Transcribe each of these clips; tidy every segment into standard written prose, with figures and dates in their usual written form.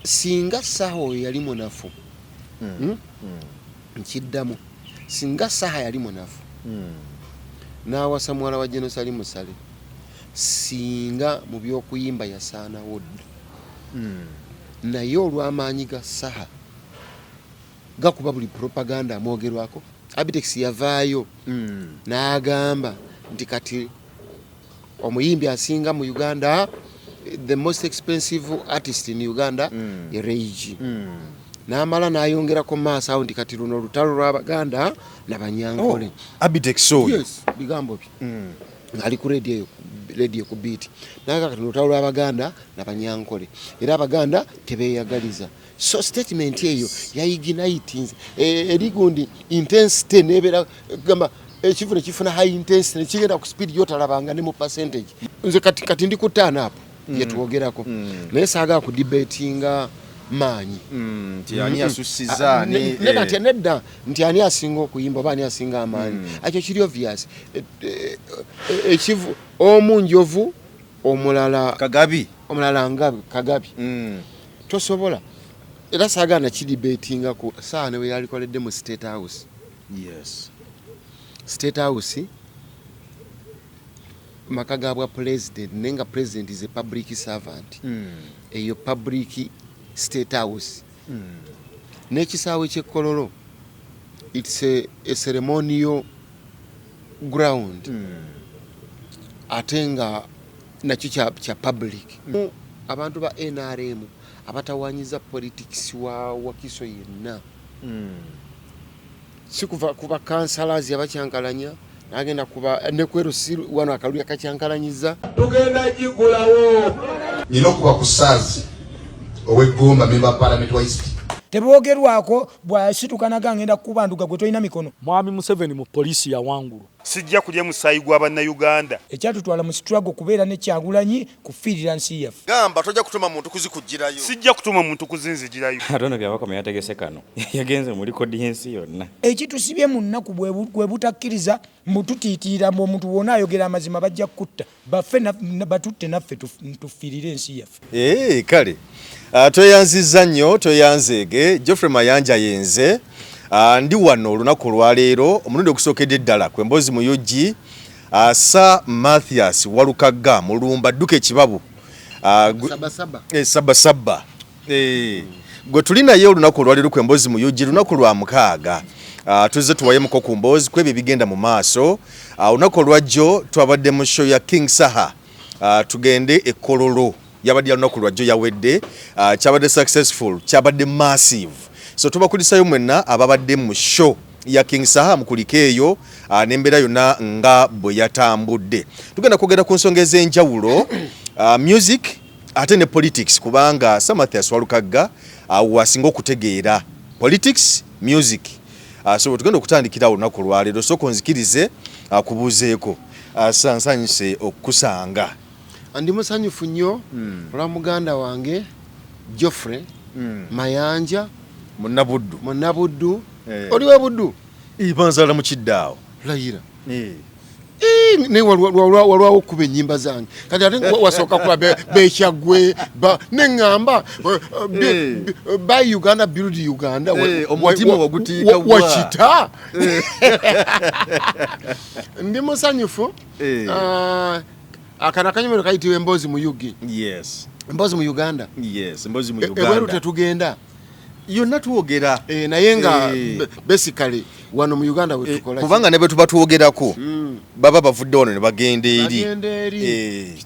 singa saho yali munafu nkiddamu singa saha yali munafu n'awasa muwala wa Jenosali Musale singa mu by'okuyimba yasaanawo dda naye olw'amaanyi ga saha gakuba buli propaganda amwogerwako Abitex yavaayo n'agamba nti kati omuyimbi asinga mu Uganda the most expensive artist in Uganda Rage n'amala n'ayongerako maaso awo nti kati luno olutalo lw'Abaganda n'Abanyankole. Abitex oyo Yes, bigambo bye ali ku radio ku beat naga kati olutalo lw'Abaganda n'Abanyankole era Abaganda tebeeyagaliza. So statement eyo yaignitinze erigundi intensity nebera gamba ekivune kifuna high intensity nekigenda ku speed yotalabanga ne mu percentage. Nze kati ndi kutaana apo yetwogerako naye saaga ku debatinga maanyi nti ani asusiza ni nedda nti ani asinga okuyimba bani asinga amaanyi akyo kiri obvious ekivu omunjovu omulala Kagabi omulala Ngabi Kagabi tosobola era saaga na kidebatinga ku saane we yalikoledde mu State House. Yes, State House makagabwa president nenga president is a public servant eyo public State House n'ekisaawe ky'Ekkololo it's a ceremonial ground ate nga nakyo kya public abantu ba NRM abatawanyiza politics wa Wakiso yenna si kuba councillors abakyankalanya nagenda kuba nekwero si wano akaluya kakyankalanyiza tugenda jigulawo nino kuba kusazi owegomba member parliament wa East tebogerwako bwasitukanaga ngenda kubanduka gwe toyina mikono. Mwami Museveni mu polisi ya wangulu sijja kulya musayi gwa bannayuganda ekyatutwala mu struggle kubeera ne Kyagulanyi kufiirira nsi yaffe. gamba tojja kutuma muntu kuzikujjirayo. sijja kutuma muntu kuzinzigirayo. Atono byabakoma yategese kano yagenze muri kodi yensi yonna Ekitusibye mu nnaku bwe butakkiriza mututiitira mu omuntu wona ayogera amazima bajja kutta baffe batutte naffe tufiirire ensi yaffe. Kale toyanziza nnyo toyanzeege Geoffrey Mayanja yenze ndi wano olunaku lwaleero omulundi ogusookedde eddala kwembozi mu UG Sir Mathias Walukagga mulumba dduka ekibabu sabasaba gwe tulinaye olunaku olwaleero kwembozi mu UG lunaku lwa mukaaga tuzze tuwayemuko ku mboozi kwebyo bigenda mu maaso. Olunaku olwajjo twabadde mu show ya King Saha tugende Ekkololo yabadde lunaku lwajjo yawedde kyabadde successful kyabadde massive. So tubakulisayo mwenna ababadde mu show ya King Saha mukulika eyo n'embeera yonna nga bwe yatambudde. Tugenda kwogera ku nsonga ez'enjawulo music ate ne politics kubanga Sir Mathias Walukagga wasinga okutegeera politics music. So tugenda okutandikira olunaku lwaleero soko nzikirize kubuuzeeko sansanyuse okukusanga. Andi musanyufu nnyo olwa muganda wange Geoffrey Mayanja Munnabuddu oliwe Buddu ibanzala mu kiddaawo layira ne walwawo okuba ennyimba zange kati ate wasooka kuba Bekyagwe neŋŋamba by Uganda build Uganda omutima wagutiika wakita ndi musanyufu akana kanyomero kayitibwa emboozi mu UG. Yes, emboozi mu Uganda. Yes, emboozi mu Uganda. Ebweru tetugenda yonna tuwogera naye nga basically wano mu Uganda we tukola kubanga ne bwe tuba tuwogerako baba bavudde wano ne bagenda eri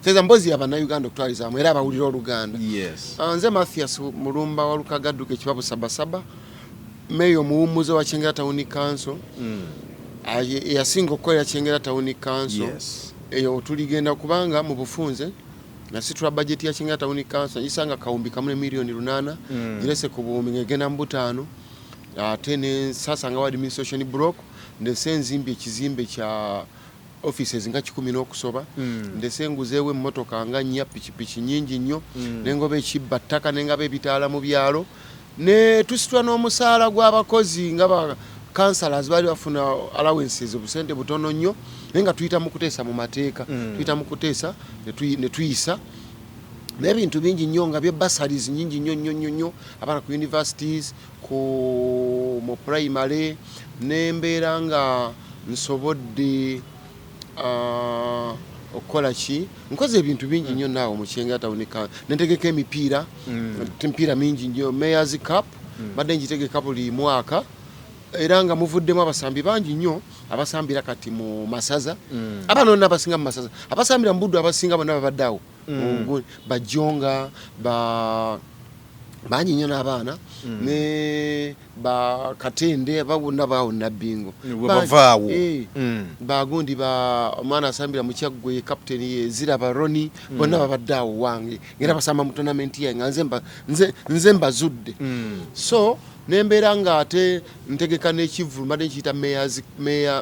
seza mboozi y'Abannayuganda okutwalizaamu era abawulira Oluganda. Yes. Nze Mathias mulumba Walukagga dduka ekibabu sabasaba meyo muwummuze wa Kyengera Town Council yasinga okukolera Kyengera Town Council. Yes. Eyo tuligenda kubanga mu bufunze na situla budget ya Kyengera Town Council isanga kawumbi kamune milioni 8 girese ku buwumbi ngegenda mu 5 ate ne sasa nga administration block ndese nzimbi ekizimbe kya offices nga 10 n'okusoba ndese nguzeewe emmotoka nga nnya pichipichi nyingi nnyo nengobe ekibba ttaka nengabe ebitaala mu byalo ne tusitwa n'omusaala gw'abakozi nga ba councillors bali bafuna allowances obusente butono nnyo nenga tuyita mu kuteesa mu mateeka tuyita mu kuteesa ne tuyisa n'ebintu bingi nnyo nga bye bursaries nyingi nnyo abaana ku universities mu primary nembeera nga nsobodde okukola ki nkoze ebintu bingi nnyo naawe mu Kyenga Town nentegeka emipiira mingi nnyo Mayors Cup badde ngitegeka buli mwaka era nga muvuddemu abasambi bangi nnyo abasambira kati mu masaza abaana bonna abasinga mu masaza abasambira mu Buddu abasinga bonna babadde awo Bajonga bangi nnyo n'abaana ne Katende babonna bawo Nabbingo bavaawo bagundi omwana asambira mu Kyaggwe captain ye Ziraba Roni bonna babadde awo wange ngera basamba mu tournament ye nga nze mbazudde so nembeera nga ate ntegeka n'ekivulu mbadde nkiyita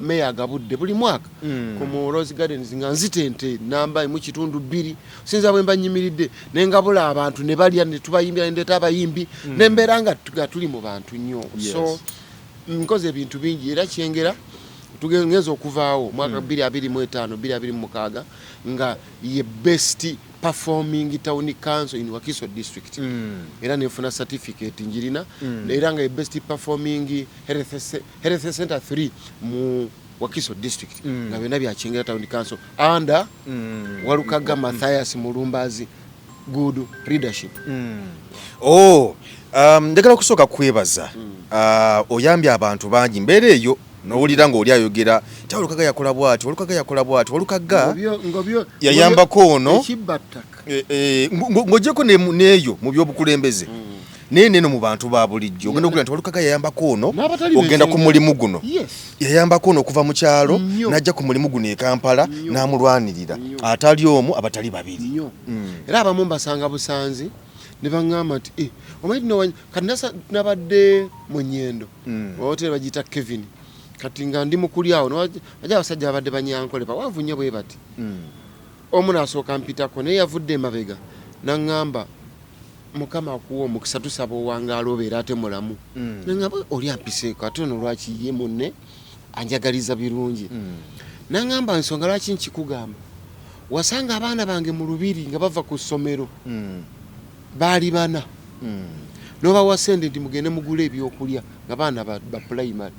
meya agabudde buli mwaka ku Rose Gardens nga nzitente namba mu kitundu 2 sinza bwe mba nyimiridde nengabula abantu ne balya ne tubayimbira ndeta abayimbi nembeera nga tuli mu bantu nnyo so nkoze ebintu bingi era Kyengera tugengeza okuvaawo mwaka 2025 2026 nga ye best performing town council in Wakiso district era nefuna certificate njirina era nga best performing health center 3 mu Wakiso district nga bena bya Kyengera town council under Walukaga Matthias Mulumbazi good leadership ndagala kusooka kwebaza oyambye abantu bangi mbeera eyo nowulira nga oli ayogera Walukaga yakola bwati Walukaga yayambako ono ng'ogyeko neeyo mu byobukulembeze naye neno mu bantu ba bulijjo ogenda okugula nti Walukaga yayambako ono ogenda ku mulimu guno yayambako ono okuva mu kyalo n'ajja ku mulimu guno e Kampala n'amulwanirira atali omu abatali babiri era abamu mbasanga busanzi ne baŋŋamba nti omanyi kati nabadde mu Nnyendo hoteri bagiyita Kevin kati nga ndi mukuli awo ajja abasajja babadde banyankole bawanvu nnyo bwe bati omu n'asooka mpitako naye yavudde emabega naŋŋamba Mukama akuwa omukisa tusaba owangaala obeera ate mulamu naŋŋamba oli ampiseeko ate ono lwaki ye munne anjagaliza birungi naŋŋamba nsonga lwaki nkikugamba wasanga abaana bange mu Lubiri nga bava ku ssomero baali 4 n'obawa sente nti mugende mugula ebyokulya nga baana ba primary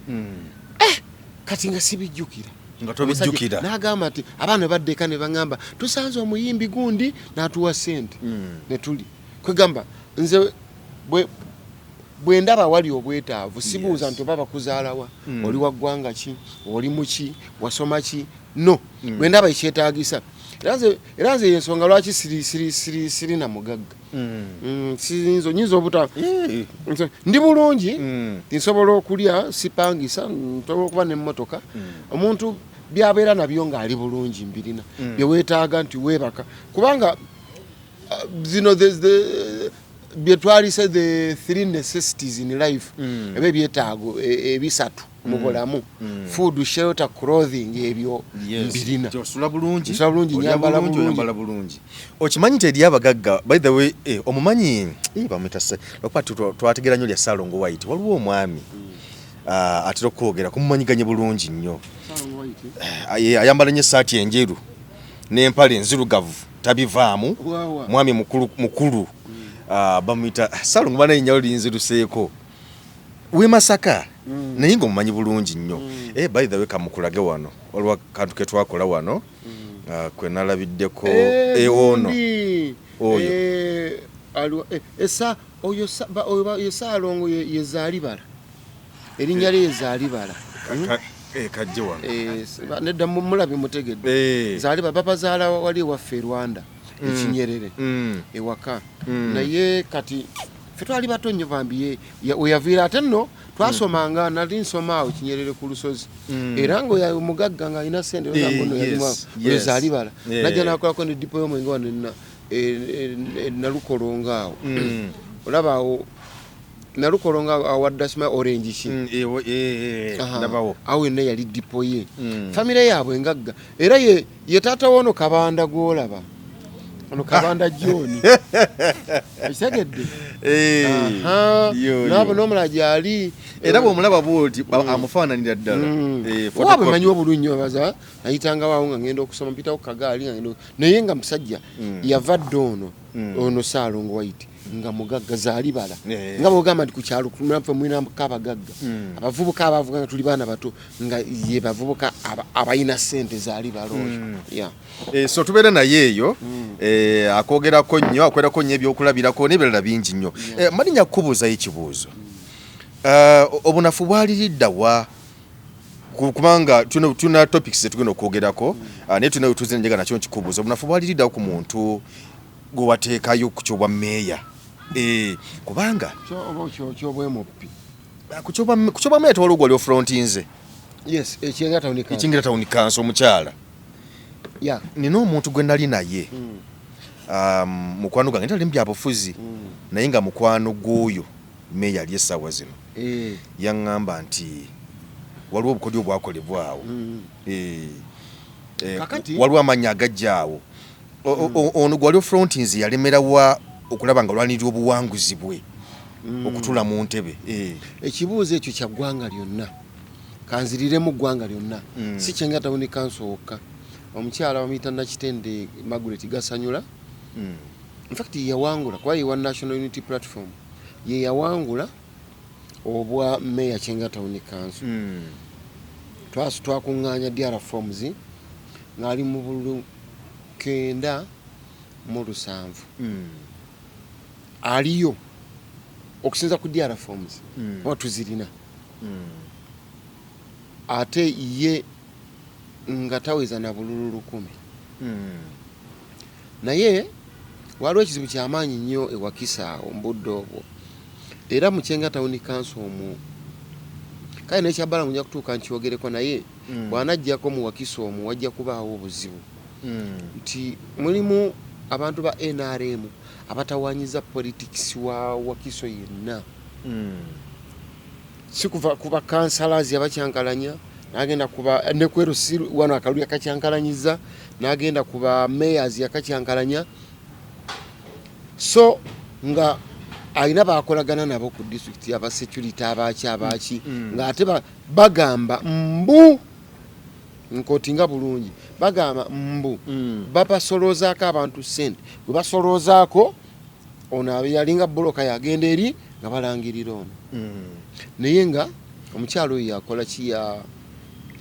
kati nga sibijjukira nga tobijjukira n'agamba nti abaana baddeka ne baŋŋamba tusanze omuyimbi gundi n'atuwa sente ne tuli kwegamba nze bwe ndaba wali obwetaavu sibuuza nti oba bakuzaalawa oli wa ggwanga ki oli muki wasoma ki no bwe ndaba ekyetaagisa era nze yensonga lwaki siri na mugagga nyinza obuta ndi bulungi nsobola okulya sipangisa nsobola okuba n'emmotoka omuntu byabeera nabyo ng'ali bulungi mbirina byeweetaaga nti weebaka kubanga zino bye twalise the 3 necessities in life ebyo ebyetaago ebisatu mu bulamu food shelter clothing ebyo mbirina osula bulungi nyambala bulungi okimanyi teri abagagga by the way omumanyi bamutase twategera nnyo lya Salongo White waliwo omwami atera okwogera kumumanyiganye bulungi nnyo ayambala nnyo essaati enjeru n'empale enzirugavu tabivaamu mwami mukulu bamuyita Salongo banaye nnyo linziruseeko we Masaka naye ng'omumanyi bulungi nnyo by the way kamukulage wano waliwo kantu ke twakola wano kwe nalabiddeko ono oyo Salongo ye Zaalibala erinnya lye Zaalibala kajje wano nedda mulabe mutegedde Zaalibala babazaala wali ewaffe Rwanda Ekinyerere ewaka naye kati ffe twali bato nnyo bambi weyaviira ate nno twasomanga nali nsoma awo Kinyerere ku lusozi era nga omugagga nga alina sente oyo Zaalibala najja nakolako ne dipo y'omwenge wano Nalukolonga awo olaba awo Nalukolonga awaddasima orange ki awo yenna yali dipo ye famire yaabwe engagga era ye taata wono Kabanda gwolaba ono Kabanda John akitegedde nabo nomula gyali era bw'omulaba bwoti amufaananira ddala waabwe manyi obulungi nnyo baza nayitanga waawo nga ngenda okusoma mpitawo kagaali nga naye nga musajja yava dda ono ono Saalongo White nga mugagga zaalibala nga bwogamba nti ku kyalo kumulaffe mwinako abagagga abavubuka abavuga nga tuli baana bato nga ye bavubuka abayina ssente zaalibala oyo so tubeera naye eyo akwogerako nnyo akwerako nnyo ebyokulabirako n'ebirala bingi nnyo Malinnya kubuuzayo ekibuuzo obunafu bwaliriddawa kubanga tuna topics zetugenda okwogerako naye tulina wetuze njagala nakyo nkikubuuza obunafu bwaliriddawo ku muntu gwe wateekayo ku kyobwa meeya kubanga kyobwemupi ku kyobwa meeya tewaliwo gwali ofrontinze ekyengera tawuni kanso omukyala nina omuntu gwe nali naye mukwano gange ntali mu byabufuzi naye nga mukwano gw'oyo meeya ali essaawa zino yaŋŋamba nti waliwo obukodyo obwakolebwawo waliwo amannya agajjaawo ono gwali ofrontinze yalemerawa okulaba nga lwanirira obuwanguzi bwe okutula mu ntebe ekibuuzo ekyo kya ggwanga lyonna kanzirire mu ggwanga lyonna si kyenga tawuni kanso wokka omukyala bamuyita Nakitende Margaret Gasanyula in fact yawangula kuba yewa National Unity Platform ye yawangula obwa meya kyenga tawuni kanso twakuŋŋaanya DR forms ng'ali mu bululu 907 aliyo okusinza ku DR forms watuzirina ate ye nga taweza na bululu 10 naye waliwo ekizibu kyamaanyi nnyo ewakisaawo mbudde obwo era mu kyenga tawuni kanso omwo kale nekyabala nja kutuuka nkyogereko naye bwanajjako mu wakisa omwo wajja kubaawo obuzibu nti mulimu abantu ba NRM abatawanyiza politics wa wakiso yenna si kuba councillors abakyankalanya nagenda kuba nekwero si wano akalulu yakakyankalanyiza nagenda kuba mayors yakakyankalanya so nga alina bakolagana nabo ku district aba security abaki nga ate bagamba mbu nkotinga bulungi bagamba mbu bapasolozaako abantu sente bwe basolozaako ono yalinga bboloka yagenda eri nga balangirira ono naye nga omukyalo oyo yakola ki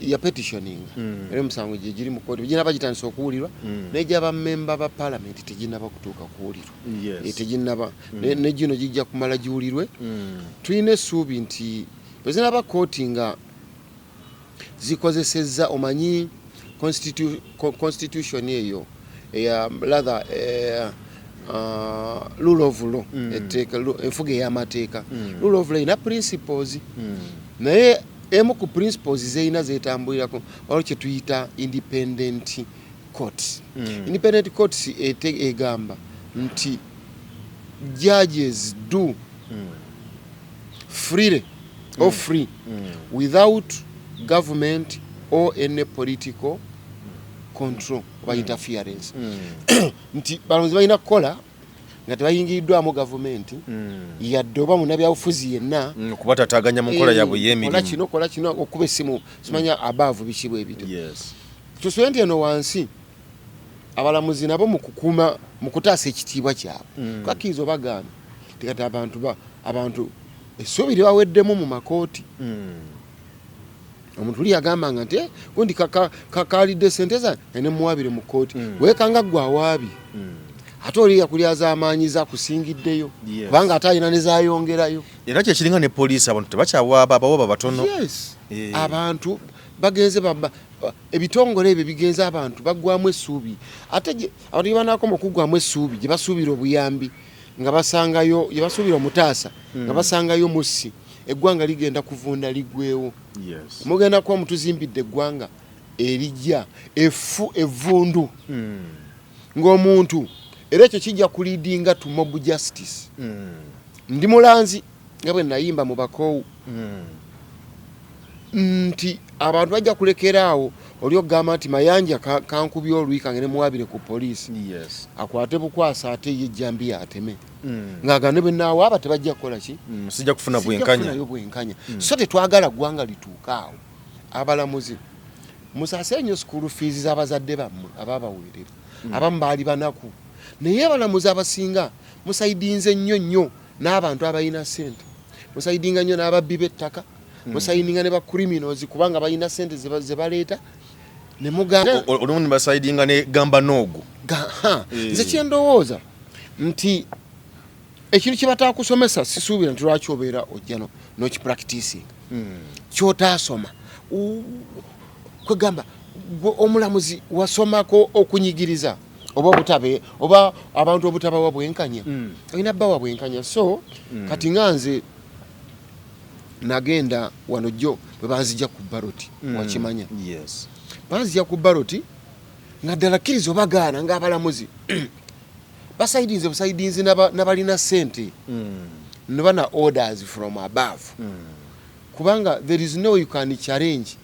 ya petitioning era omusango gye giri mu kooti ginaba gitandisa okuwulirwa naye gyaba memba ba parliament teginaba kutuuka kuwulirwa teginaba ne gino gijja kumala giwulirwe tulina essuubi nti bwe zinaba kooti nga zikozesezza omanyi constitution eyo rather rule of law enfuga ey'amateeka rule of law ina principles naye emu ku principles zeyina zetambulirako waliwo kye tuyita independent court independent courts egamba nti judges do freely or free without government or any political control or interference nti balonzi balina kukola nga tebayingiriddwamu gavumenti yadde oba munnabyabufuzi yenna okubatataganya mu nkola yaabwe y'emirimu kola kino okuba essimu simanya abaavu bikibwa ebito tusoboye nti eno wansi abalamuzi nabo mu kutaasa ekitiibwa kyabwe twakkiriza obagaana tikati abantu essuubi lyebaweddemu mu makooti omuntu uli yagambanga nti gundi kakalidde sente zange ne muwabire mu kooti weekanga gwe awaabi ate oli yakulyaza amaanyi zakusingiddeyo kubanga ate alina ne zayongerayo era kyekiringa ne poliisi abantu tebakyawaaba abawoba batono abantu bagenze ebitongole ebyo bigenze abantu baggwamu essuubi ate abantu gyebanakoma okuggwamu essuubi gye basuubira obuyambi nga basangayo gye basuubira omutaasa nga basangayo mussi eggwanga ligenda kuvunda liggwewo mugenda kuba mutuzimbidde eggwanga erijja evundu ng'omuntu era ekyo kijja kuliidinga to mob justice ndi mulanzi nga bwe nayimba mu bakoowu nti abantu bajja kulekeraawo oli okugamba nti mayanja kankubya oluyika nga ne muwabire ku poliisi akwate bukwasa ate ye ejjambi ateme ng'agane bwe naawaaba tebajja kukola ki sijja kufuna bwenkanya so tetwagala ggwanga lituukaawo abalamuzi musaase nnyo school fees z'abazadde bammwe abaabaweerera abamu baali banaku naye abalamuzi abasinga musaidinze nnyo n'abantu abalina ssente, musaidinga nnyo n'ababbi b'ettaka, musaidinga ne ba criminals kubanga balina ssente ze baleeta ne mugamba olumu basaidinga ne gamba noogu. Nze kyendowooza nti ekintu kye bataakusomesa sisuubira nti lwaki obeera ojja n'okipracticing kyotaasoma kwegamba omulamuzi wasomako okunyigiriza oba obutabe oba abantu obutabawa bwenkanya olina bbawa bwenkanya. So kati nganze nagenda wano jjo bwe banzija ku baloti wakimanya banzija ku baloti nga ddala kkiriza obagaana ng'abalamuzi basaidinze busaidinze n'abalina ssente ne bana orders from above kubanga there is no you can challenge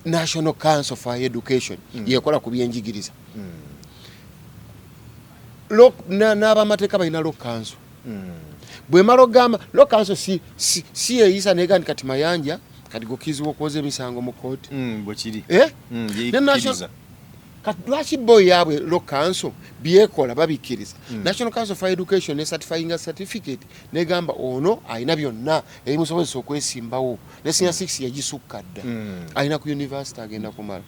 National Council for Education yekola ku byenjigiriza n'abamateeka balina law council bwe malo gamba law council si eyisa negandi kati mayanja kati gokizibwa okwoza emisango mu kooti bwe kiri kati lwaki boy yabwe law council byekola babikkiriza National Council for Education ne certifying certificate negamba ono alina byonna ebimusobozesa okwesimbawo ne senior 6 yagisukka dda alina ku university agenda kumala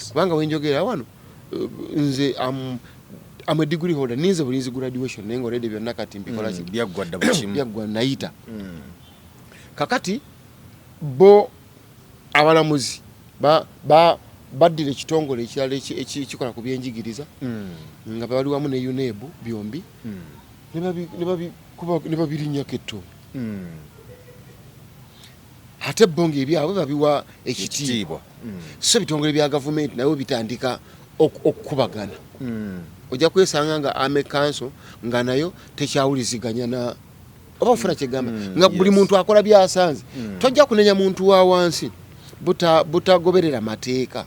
kubanga wenjogera wano nze I'm a degree holder ninze bulinzi graduation nengo already byonna kati mpikola ki byaggwadda bukimu byaggwa nayita kakati bo abalamuzi baddira ekitongole ekirala ekikola ku byenjigiriza nga bali wamu ne UNEB byombi ne babirinnyako ettooni ate bonge ebyabwe babiwa ekitiibwa so bitongole bya gavumenti nabo bitandika okukubagana ojja kwesanga nga ame council nga nayo tekyawuliziganya na oba ofuna kyegamba nga buli muntu akola byasanze tojja kunenya muntu wa wansi butagoberera mateeka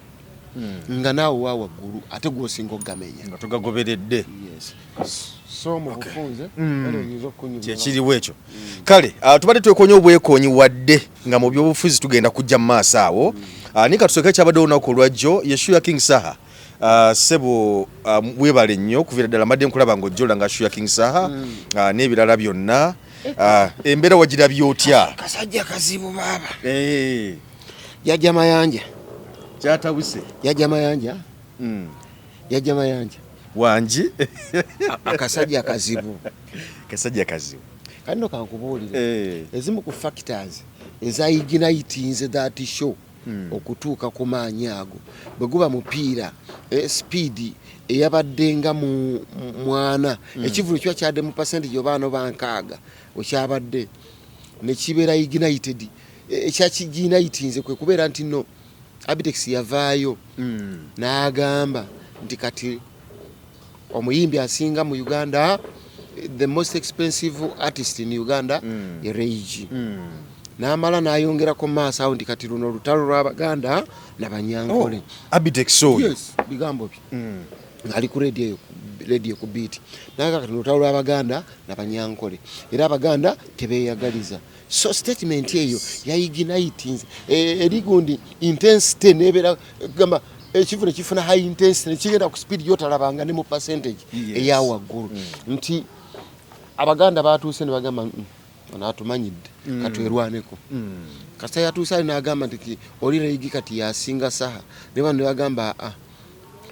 nga naawe wa waggulu ate gwosinga ogamenya nga togagoberedde so mu bufunze kyekiriwo ekyo kale tubadde twekonya obwekonyi wadde nga mu byobufuzi tugenda kujja mu maaso awo ni katusooka kyabadde olunaku olwajjo Yeshua King Saha sebo webale nnyo kuviira ddala mbadde nkulaba ng'ojjola nga Yeshua King Saha n'ebirala byonna embeera wagirabye otya kasajja kazibu baaba yajja mayanja kyatawuse yajja mayanja yajja mayanja wangi akasajja kazibu kasajja kazibu kano kankubuulire ezimu ku factors ezayiginayitinze that show okutuuka ku maanyi ago bwe guba mupiira speed eyabaddenga mu mwana ekivulu kiba kyadde mu percentage obaano bankaaga okyabadde ne kibeera ignited ekyakiginayitinze kwe kubeera nti no Abitex yavaayo n'agamba nti kati omuyimbi asinga mu Uganda the most expensive artist in Uganda Rage n'amala n'ayongerako maaso awo nti kati luno olutalo lw'Abaganda n'Abanyankole Abitex oyo yes bigambo bye ali ku radio ku beat naga kati olutalo lw'Abaganda n'Abanyankole era Abaganda tebeeyagaliza so statement eyo yayiginayitinze erigundi intensity nebeera gamba ekivune kifuna high intensity nekigenda ku speed yotalabanga ne mu percentage eya waggulu nti Abaganda batuuse ne bagamba anatumanyidde katwerwaneko kasa yatuuse n'agamba nti olira yigi kati yasinga Saha ne bano bagamba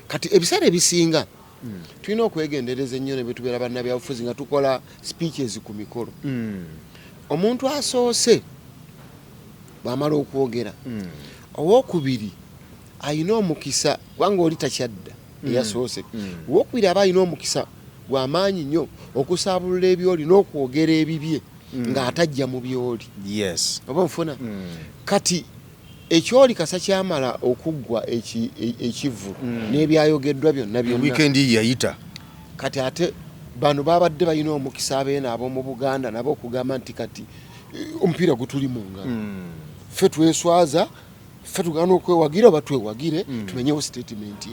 kati ebiseera ebisinga tulina okwegendereza ennyo ne betubeera bannabyabufuzi nga tukola speeches ku mikolo omuntu asoose bw'amala okwogera owookubiri ayina omukisa kubanga oli takyadda eyasoose owookubiri aba ayina omukisa gw'amaanyi nnyo okusaabulula ebyoli n'okwogera ebibye ng'atajja mu byoli oba nfuna kati ekyoli kasa kyamala okuggwa ekivvu n'ebyayogeddwa byonna weekend yayita kati ate bano babadde balina omukisa abeena ab'omu Buganda nabo okugamba nti kati omupiira gutuli mu ngalo ffe tweswaza ffe tugana okwewagira oba twewagire tumenyewo statement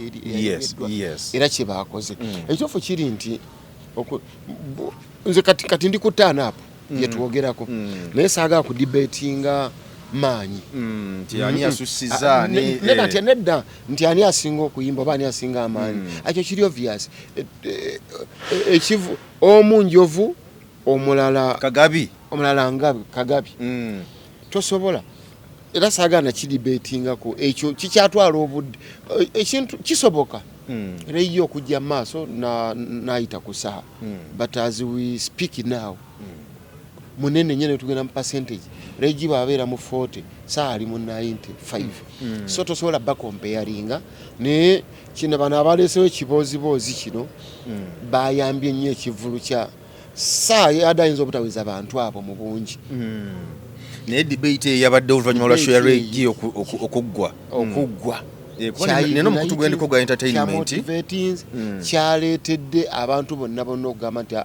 era kye baakoze ekitofu kiri nti nze kati ndi ku turn up yetwogerako naye saagala ku debatinga maanyi nti ani asusiza nedda nti ani asinga okuyimba oba ani asinga amaanyi ekyo kiri obvious ekivu omu njovu omulala kagabi tosobola era saagana kidibetingako ekyo kikyatwala obudde ekintu kisoboka reyo okujja maaso nayita ku saha but as we speak now munene nyene tugenda mu percentage reji babeera mu 40 saa ali mu 95 so tosobola bakompeyaringa ne kino bano abaleesewo ekibozibozi kino bayambye nnyo ekivulu kya saa yadayinza obutaweza abantu abo mu bungi naye debate yabadde oluvannyuma lwa show ya reji okuggwa neno mukutu gwendiko gwa entertainment kyaleetedde abantu bonna okugamba nti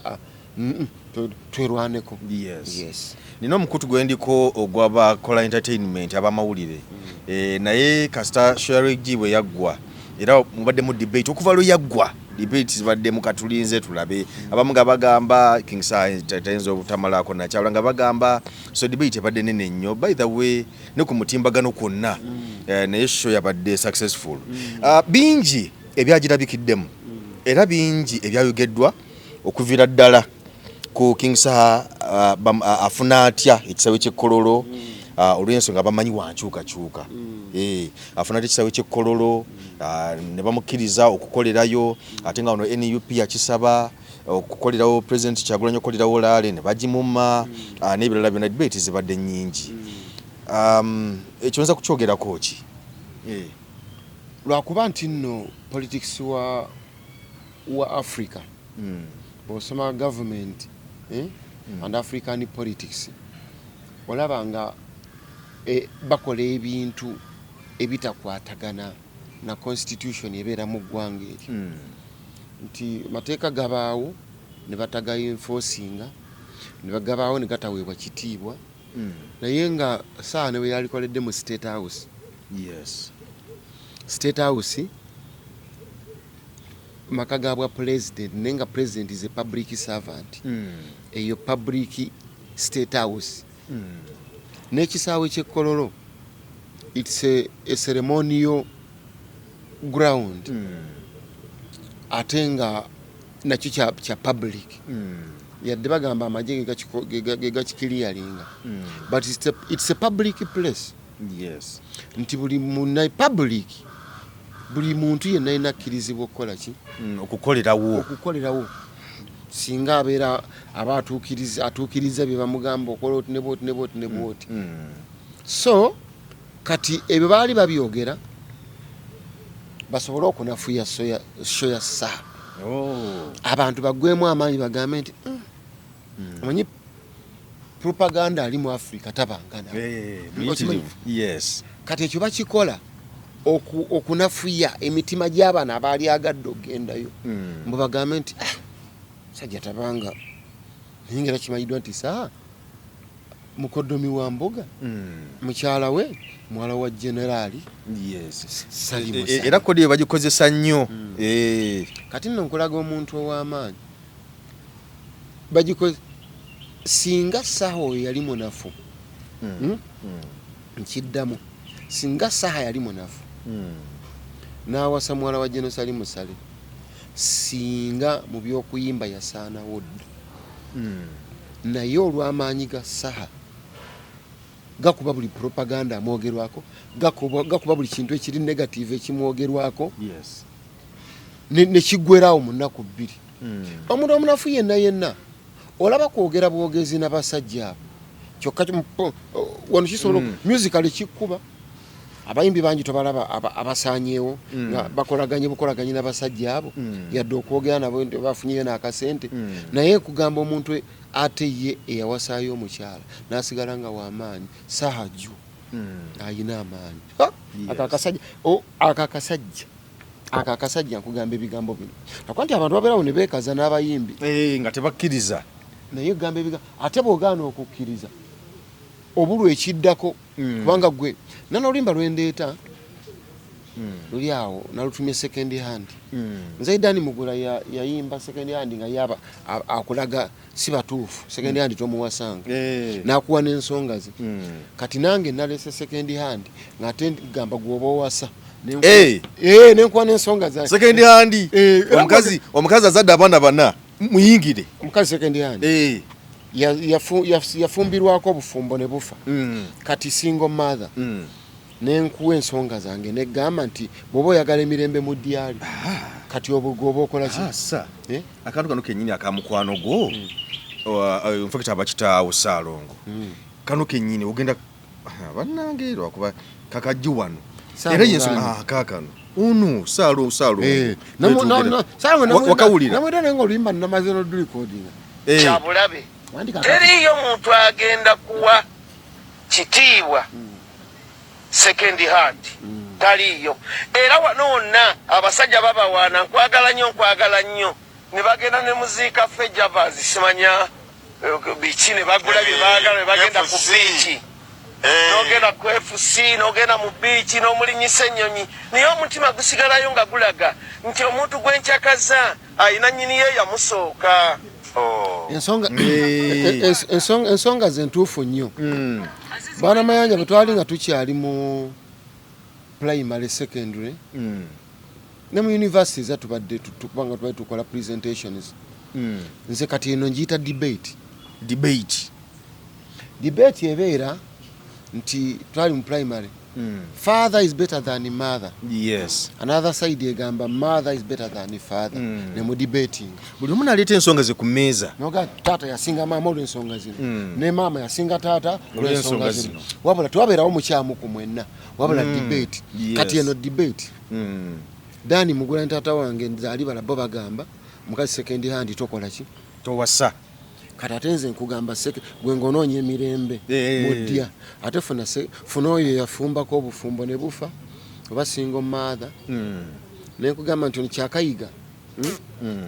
twerwaneko. Yes. Nino mukutu gwendiko ogw'abakola entertainment abamawulire naye kasita show ya reji bwe yaggwa era mubadde mu debate okuva lwe yaggwa debate zibadde mu katulinze tulabe abamu nga bagamba King Sir tatenzo obutamalako nakyawula nga bagamba so debate ebadde nene nnyo by the way ne ku mutimbagano kwonna naye show yabadde successful bingi ebyagirabikiddemu era bingi ebyayogeddwa okuvira ddala ku King Sir afuna atya ekisawe ky'ekkololo olw'ensonga bamanyi wankyukakyuka afuna ekisawe ky'ekkololo ne bamukkiriza okukolerayo ate nga ono NUP yakisaba okukolerawo President Kyagulanyi okukolerawo laale ne bagimuma n'ebirala byonna debate zibadde nnyingi ekyo nza kukyogerako ki lwakuba nti nno politics wa Africa bw'osoma government and African politics olaba nga bakola ebintu ebitakwatagana na constitution ebeera mu ggwanga eri nti mateeka gabaawo ne batagayo enforcinga ne bagabaawo ne gataweebwa kitiibwa naye nga saa ne we yalikoledde mu State House. Yes. State House maka gabwa president nenga president is a public servant eyo public State House n'ekisaawe ky'ekkololo it's a ceremonial ground ate nga nakyo kya public yadde bagamba amagye gagakikiriyalinga but it's a public place. Yes. Nti buli muna public buli muntu yenna alina akkirizibwa okukola ki okukolerawo singa abeera aba atuukiriza bye bamugamba okola oti ne bwoti so kati ebyo baali babyogera basobole okunafuya show ya saa abantu bagwemu amaanyi bagambe nti omanyi propaganda ali mu Africa tabangana. Yes. Kati ekyo bakikola okunafuya emitima gy'abaana abaali agadde ogendayo mbu bagambe nti sajja tabanga ningera kimanyiddwa nti saa mukoddomi wa mboga mukyala we mwala wa generali. Yes. Era kodi yo bagikozesa nnyo kati nno nkulaga omuntu ow'amaanyi bagikoze singa saha oyo yali munafu nkiddamu singa saha yali munafu n'awasa muwala wa Jenosali Musale singa mu by'okuyimba yasaanawo dda naye olw'amaanyi ga saha gakuba buli propaganda amwogerwako gakuba buli kintu ekiri negative ekimwogerwako ne kiggwerawo mu nnaku bbiri omuntu omunafu yenna olaba kwogera bwogezi n'abasajja abo kyokka wano kisobola musical kikkuba abayimbi bangi tobalaba abasaanyeewo nga bukolaganye n'abasajja abo yadde okwogera nabo bafunyeyo n'akasente naye kugamba omuntu ate ye eyawasaayo omukyala n'asigala nga w'amaanyi sahajju ayina amaanyi akakasajja nkugamba ebigambo bino nakuba nti abantu babeerawo ne beekaza n'abayimbi nga tebakkiriza naye gamba ebigambo ate bw'ogaana okukkiriza obulwa ekiddako kubanga gwe nanoolimba lwendeeta luli awo nalutumye second hand Zaidani Mugula yayimba second hand nga yaba akulaga si batuufu second hand tomuwasanga nakuwa n'ensonga ze kati nange nalese second hand ngate gamba gwoba owasa nenkuwa n'ensonga za second hand omukazi azadde abaana bana muyingire omukazi second hand yafumbirwako obufumbo ne bufa kati single mother nenkuwa ensonga zange negamba nti bwoba oyagala emirembe mu dyali kati obugoba okola ki akantu kano kenyini akamukwano gwo infacta abakitaawo Saalongo kano kenyini ogenda bannange lwakuba kakajju wano era yensonga kakano unu Saalongo wakawulira namwera nenga oluyimba namaze n'odulikodinga kyabulabe teriyo muntu agenda kuwa kitiibwa second hand taliyo era wanoona abasajja babawaana nkwagala nnyo ne bagenda ne muziika ffe Javas simanya biiki ne bagula bye baagala ne bagenda ku biiki n'ogenda ku FC n'ogenda mu biiki n'omulinyisa ennyonyi naye omutima gusigalayo nga gulaga nti omuntu gwenkyakaza ayina nnyini ye yamusooka ensonga zentuufu nnyo bwana Mayanja bwe twali nga tukyali mu primary secondary ne mu university zatubadde tukubanga tubadde tukola presentations nze kati eno njiyita debate ebeera nti twali mu primary father is better than mother. Yes. Another side egamba mother is better than father. Ne mu debating. Buli omuntu aleta ensonga ze ku mmeeza. Noga tata yasinga mama olw'ensonga zino. Ne mama yasinga tata olw'ensonga zino. Wabula twabeerawo mukyamu ku mwenna. Wabula debate. Yes. Kati eno debate. Dani Mugula ntata wange nzali balabo bagamba mukazi second hand tokola ki? Towasa. Katatenze nkugamba seke gwe ngonoonye emirembe mudya ate funa oyo yafumbako obufumbo ne bufa oba single mother ne nkugamba nti kyakayiga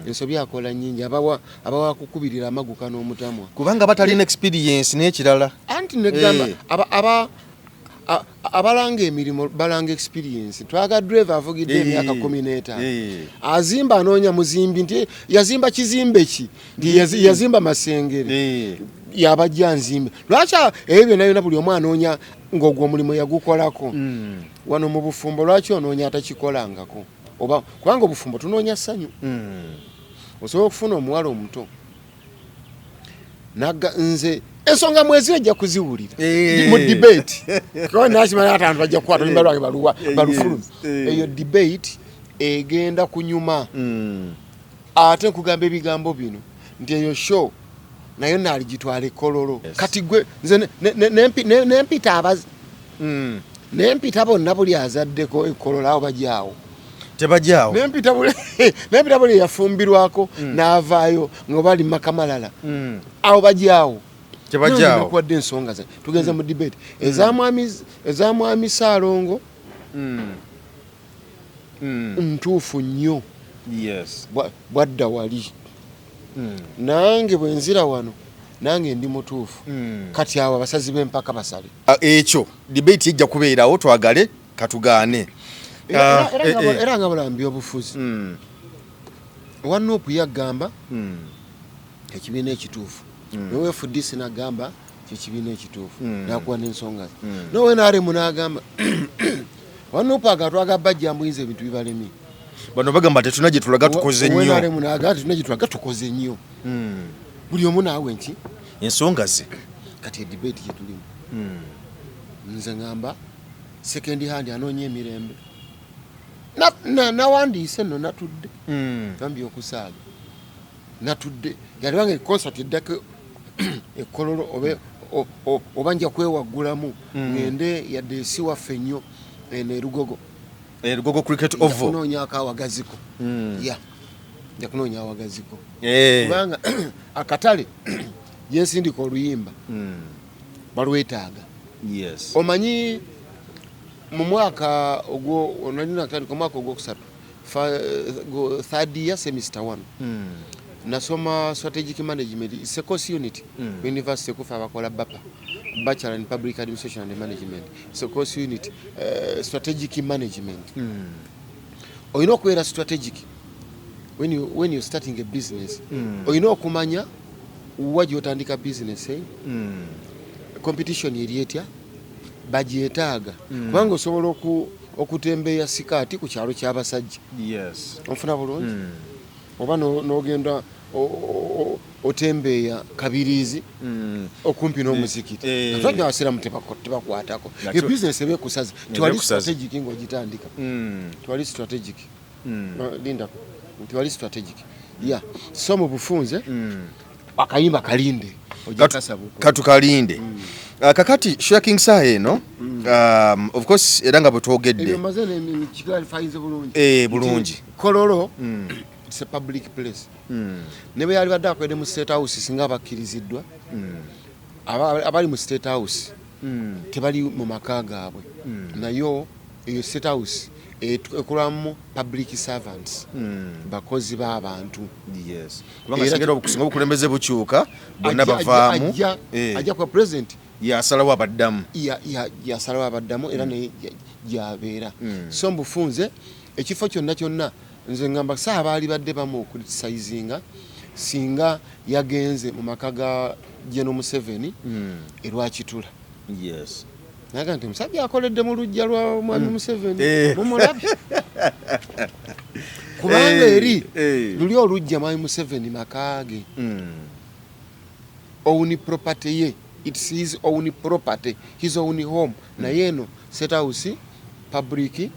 ensobi akola nnyingi abawa kukubirira amaguka n'omutamwa kubanga batalina experience n'ekirala anti negamba abalanga emirimu balanga experience twaga driver avugidde emyaka 15 azimba anoonya muzimbi nti yazimba kizimbe ki ndi yazimba masengere yabajja nzimbe lwaki ebyo nayo na buli omwana anoonya ng'ogwo omulimu yagukolako wano mu bufumbo lwaki onoonya atakikolangako oba kubanga obufumbo tunoonya ssanyu osobola okufuna omuwala omuto naga nze ensonga mwezi ejja kuziwulira mu debate ko nakimanya abantu bajja kukwata nimba lwange balufulumi eyo debate egenda kunyuma ate nkugamba ebigambo bino nti eyo show nayo naligitwala ekololo kati gwe nze nempita abazi nempita bonna buli azaddeko ekololo awo bajaawo tebajaawo nempita buli yafumbirwako n'avaayo nga bali makamalala awo bajaawo tebajaawo nakwadde ensonga ze tugenze mu debate ezamwami Saalongo ntuufu nnyo bwadda wali nange bwenzira wano nange ndi mutuufu kati awo abasazi b'empaka basale ekyo debate ejja kubeerawo twagale katugaane era nga bulambi obufuzi wanuupu yagamba ekibiina ekituufu nowe FDC nagamba kikibiina ekituufu nakuwa n'ensonga ze nowe naremu nagamba wanuupu agatwaga bajja mbuyinza ebintu bibalemi bano bagamba tetuna gye tulaga tukoze nnyo naremu nagamba tetuna gye tulaga tukoze nnyo buli omu naawe nti ensonga ze kati edebate gye tulimu nze ngamba second hand anoonya emirembe nawandiise nno natudde bambi okusaaga natudde yali wange concert eddako ekololo oba nja kwewaggulamu ngende yadde esi waffe nnyo erugogo cricket oval kunoonyako awagaziko nja kunoonya awagaziko kubanga akatale yensindika oluyimba balwetaaga omanyi mu mwaka ogwo nalinaatandika omwaka ogwokusatu third year semester 1 nasoma strategic management course unit university kufa abakola bapa bachelor in public administration and management. So course unit strategic management. Oyina okubeera strategic when you're starting a business. Oyina okumanya wa gy'otandika business competition eri etya bagyetaaga kubanga osobola okutembeeya sikaati ku kyalo ky'abasajja. Yes. Onfuna bulungi oba n'ogenda otembeeya kabiriizi okumpi n'omuzikiti abasajja abasiramu tebakwatako ebizinesi ebyekusaza tewali strategic ng'ogitandika tewali strategic linda tewali strategic so mu bufunze akayimba kalinde katukalinde kakati Shoya King Saha eno of course era nga bwetwogedde bulungi Kololo it's a public place ne bwe yali badde akwede mu State House singa bakkiriziddwa abali mu State House tebali mu maka gaabwe nayo eyo State House ekulamu public servants bakozi b'abantu. Yes. Kubanga sigera okusinga obukulembeze bukyuka bonna bavaamu ajja kwa president yasalawo abaddamu yasalawo abaddamu era ne yabeera so mbufunze ekifo kyonna nze ngamba saa baali badde bamu okulisizinga singa yagenze mu maka ga General Museveni erwakitula. Yes. Naga nti musajja akoledde mu lujja lwa mwami Museveni mumulabye kubanga eri luli olujja mwami Museveni makage own property ye it's his own property his own home na yeno State House public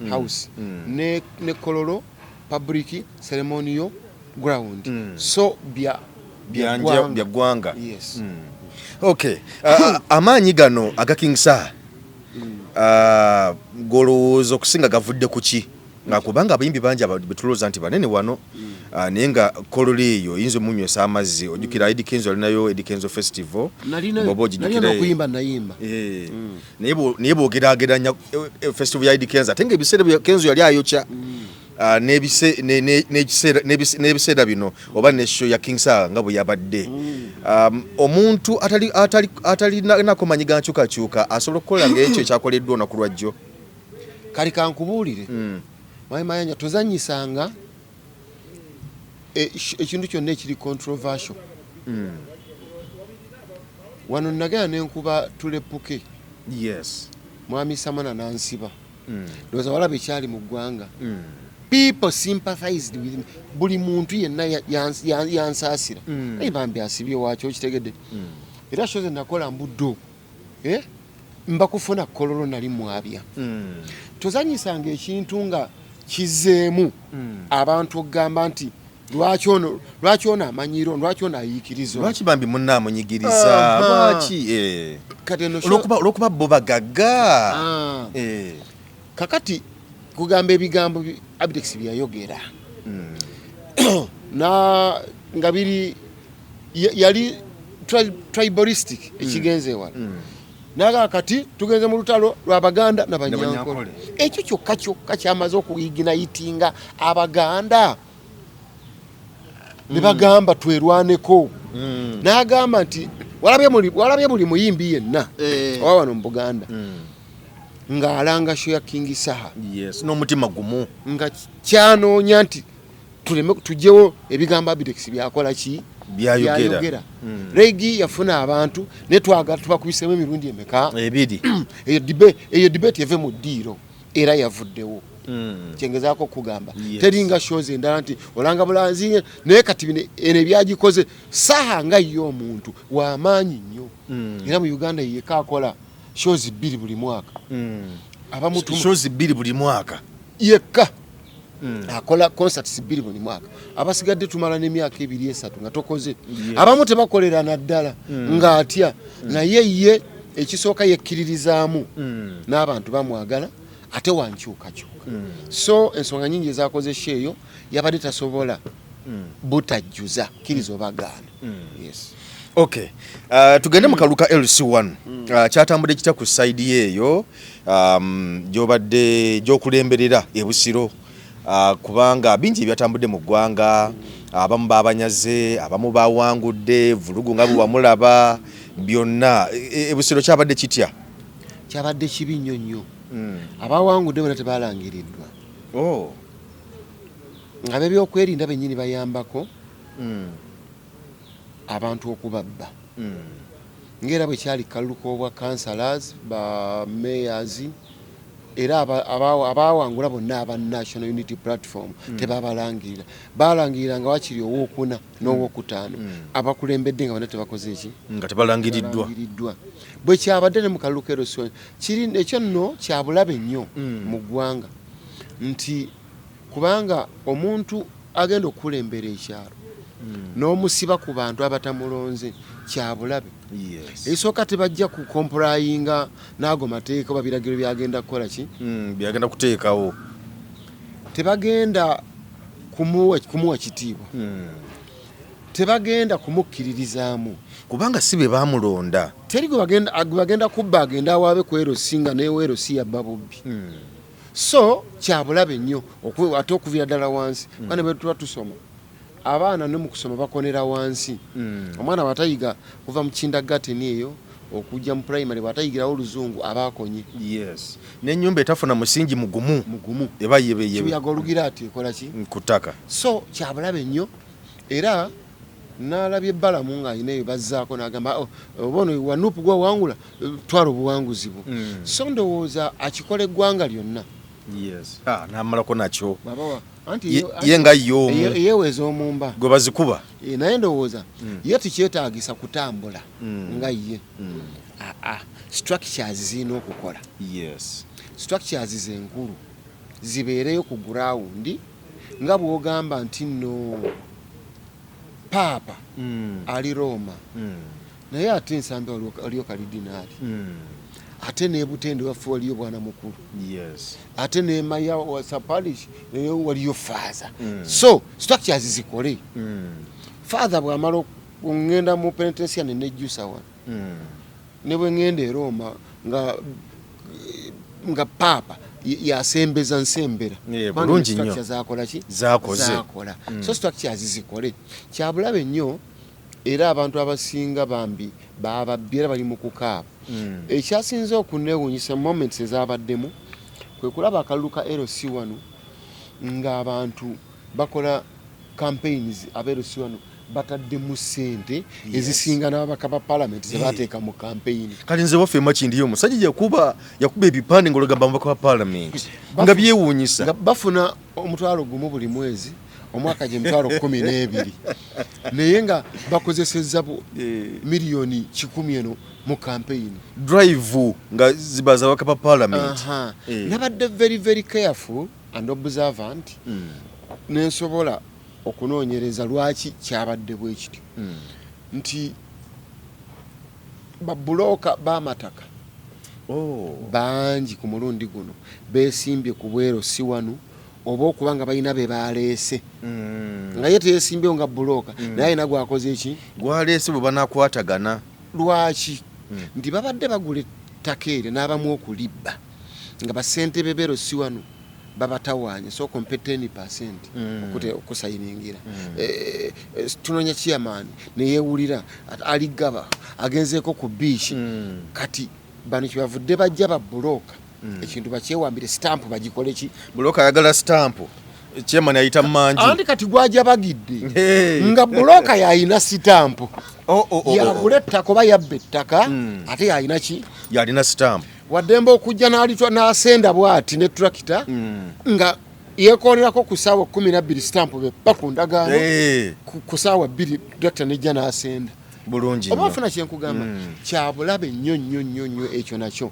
house ne Kololo public ceremonial ground so bya gwanga. Yes. Okay. Amaanyi gano aga King Saha golowooza okusinga gavudde ku ki nga kubanga abayimbi bangi betulowooza nti banene wano naye nga Kololo eyo yinza omunywesa amazzi ojjukira Eddie Kenzo alinayo Eddie Kenzo Festival bobo ogijjukira okuyimba nayimba naye bwogerageranya festival ya Eddie Kenzo ate nga ebiseera Kenzo yali ayokya n'ebiseera bino oba ne Shoya King Saha nga bwe yabadde omuntu atalinako manyi gankyukakyuka asobola okukola ng'ekyo ekyakoleddwa olunaku lwajjo. Kali kankubuulire Mayi Mayanja tozanyisanga ekintu kyonna ekiri controversial wano nagenda nenkuba tulepuke. Yes. Mwami Samana nansiba ndowooza walaba ekyali mu ggwanga people sympathized with me. Buli muntu yenna yansaasira naye bambi asibye wakyo okitegedde era shoze nakola mbuddo mbakufuna Kololo nali mwabya tozanyisanga ekintu nga kizeemu abantu okugamba nti lwaki ono amanyiro lwaki ono ayiikiriza lwaki bambi munna amunyigiriza lwaki olwokuba bo bagagga kakati kugamba ebigambo Abitex byayogera na nga biri yali tribalistic ekigenze ewala naga kati tugenze mu lutalo lw'Abaganda n'Abanyankole ekyo kyokka kyamaze okuyiginayitinga Abaganda ne bagamba twerwaneko n'agamba nti walabye buli muyimbi yenna owa wano mu Buganda ng'alanga Shoya King Saha n'omutima gumu nga kyanoonya nti tujjewo ebigambo Abitex byakola ki byayogera Regi yafuna abantu ne tubakubisemu emirundi emeka ebiri eyo debate yave mu ddiiro era yavuddewo kyengezaako okugamba teringa shows endala nti olanga bulanzi naye kati eno ebyagikoze Saha nga ye omuntu w'amaanyi nnyo era mu Uganda yeka akola shows 2 buli mwaka shows 2 buli mwaka yeka akola concerts 2 buli mwaka abasigadde tumala n'emyaka 2-3 nga tokoze abamu tebakolera naddala ng'atya naye ye ekisooka yekkiririzaamu n'abantu bamwagala ate wankyukakyuka so ensonga nyingi ezakoze sheeyo yabadde tasobola butajjuza kkiriza obagaana. Yes. Okay. Tugende mu kaluka LC1 kyatambudde kitya ku side yeeyo gyobadde gyokulemberera ebusiro kubanga bingi byatambudde mu ggwanga abamu babanyaze abamu bawangudde vulugu nga bwe wamulaba byonna ebusiro kyabadde kitya kyabadde kibi nnyo nnyo abawangudde bona tebalangiriddwa nga bebyokwerinda bennyini bayambako abantu okubabba ng'era bwe kyali kaluluka obwa councillors ba mayors era abawangula bonna aba National Unity Platform tebabalangirira balangirira nga wakiri owokuna n'owokutaano abakulembedde nga bonna tebakoze eki nga tebalangiriddwa bwe kyabadde ne mu kaluluka erosoni kiri ekyo nno kyabulabe nnyo mu ggwanga nti kubanga omuntu agenda okukulembera ekyalo n'omusiba ku bantu abatamulonze kyabulabe esooka tebajja ku kompurayinga n'ago mateeka oba biragiro byagenda kukola ki byagenda kuteekawo tebagenda kumuwa kitiibwa tebagenda kumukkiririzaamu kubanga si be bamulonda teri gwe bagenda kubba agenda awaabe ku erosi nga neweerosi yabba bubbi so kyabulabe nnyo ate okuvira ddala wansi bane bwe tuba tusoma abaana ne mu kusoma bakonera wansi omwana batayiga kuva mu kindagateni eyo okujja mu primary batayigirawo oluzungu abakonye n'ennyumba etafuna musingi mugumu eba yebeyebe kibuyaga olugira ati ekola ki ku ttaka so kyabulabe nnyo era n'alabye ebbalamu ng'alina eyo bazzaako n'agamba obono wanuupu gwawangula twala obuwanguzi bwo so ndowooza akikola eggwanga lyonna n'amalako nakyo anti ye nga y'omu yeeweza omumba gwe bazikuba naye ndowooza ye tukyetaagisa kutambula nga ye structures zirina okukola structures zenkulu zibeereyo ku gurawundi nga bw'ogamba nti nno paapa ali Roma naye ate ensambe waliyo kalidinaali ate nebutende waffe waliyo bwana mukulu ate nemaya wasapalish waliyo faaza so structures zikole faaza bwamala ngenda mu penitentiary nejjusa wano ne bwe ngenda e Roma nga paapa yasembeza nsembera bulungi nnyo zakola ki zakola so structures zikole kyabulabe nnyo era abantu abasinga bambi bababira bali mu kukaaba ekyasinze okuneewuunyisa moments ezabaddemu kwe kulaba akaluluka LC1 ng'abantu bakola campaigns aba LC1 bataddemu ssente ezisinga n'ababaka ba parliament zebateeka mu campaign kati nze waffe makindiyo omusajja yakuba ebipande ng'olugamba ababaka ba parliament nga byewuunyisa nga bafuna omutwalo gumu buli mwezi omwaka gye mitwalo 12 naye nga bakozesezza miliyoni 100 eno mu campaign drive nga zibaza ababaka ba parliament nabadde very very careful and observant nensobola okunoonyereza lwaki kyabadde bwe kityo nti babuloka b'amataka bangi ku mulundi guno beesimbye ku bwero si wanu oba okubanga balina be baleese nga ye teyeesimbyewo nga buloka naye alina gwakoze eki gwaleese bwe banakwatagana lwaki nti babadde bagula ettaka eryo n'abamu okulibba nga basentebe bero si wano babatawaanya so kompe 10% okusayiningira tunoonya chairman neyeewulira aligaba agenzeeko ku biishi kati bano kyebavudde bajja babuloka ekintu bakyewambire stamp bagikole ki buloka ayagala stamp chairman ayita manji andi kati gwaja bagidde nga buloka yayina stamp yagula ettaka oba yabba ettaka ate yayina ki yalina stamp waddembe okujja n'alitwa n'asenda bw'ati ne tractor nga yeekoonerako ku ssaawa 12 stamp beppa ku ndagaano ku ssaawa 2 tractor nejja n'asenda bulungi oba ofuna kyenkugamba kyabulabe nnyo nnyo nnyo nnyo ekyo nakyo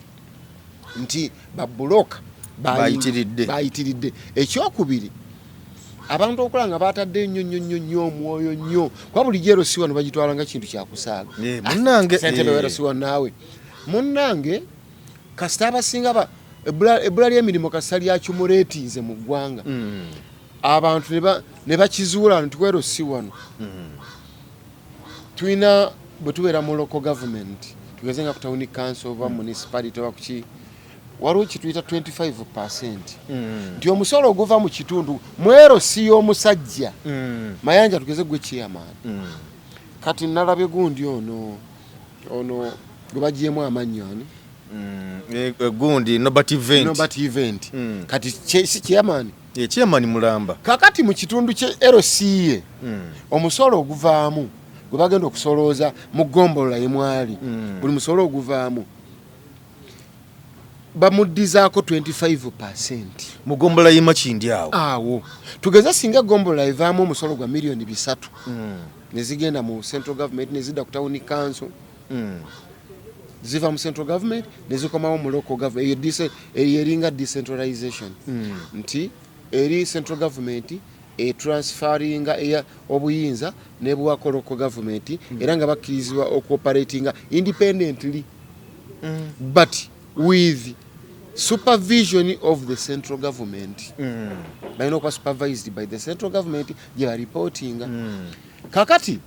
nti babuloka bayitiridde ekyokubiri abantu okola nga batadde nnyo nnyo nnyo nnyo omwoyo nnyo kuba buli jero si wano bagitwala nga kintu kyakusaaga munnange sentebe wera si wano naawe munnange kasita abasinga ebbula ly'emirimu kasita lyakyumuleetiize mu ggwanga abantu ne bakizuula nti wero si wano tulina bwe tubeera mu local government tugeze nga ku town council oba municipality oba kuki waliwo kituyita 25% nti omusolo oguva mu kitundu mwero si y'omusajja mayanja tugeze gwe chairman kati nalabye gundi ono ono gwe bagyemu amannya ani gundi Nobert Event kati si chairman chairman mulamba kakati mu kitundu kye LCA omusolo oguvaamu gwe bagenda okusolooza mu ggombolola yemwali buli musolo oguvaamu bamuddizaako 25% mu ggombolola y'Emakindi awo tugeza singa ggombolola evaamu omusolo gwa miliyoni 3 ne zigenda mu central government ne zidda ku town council ziva mu central government ne zikomawo mu local government eringa decentralization nti eri central government transferringa obuyinza ne buwako local government era nga bakkirizibwa okoperatinga independently but with supervision of the central government balina okuba supervised by the central government gye baripotinga kakati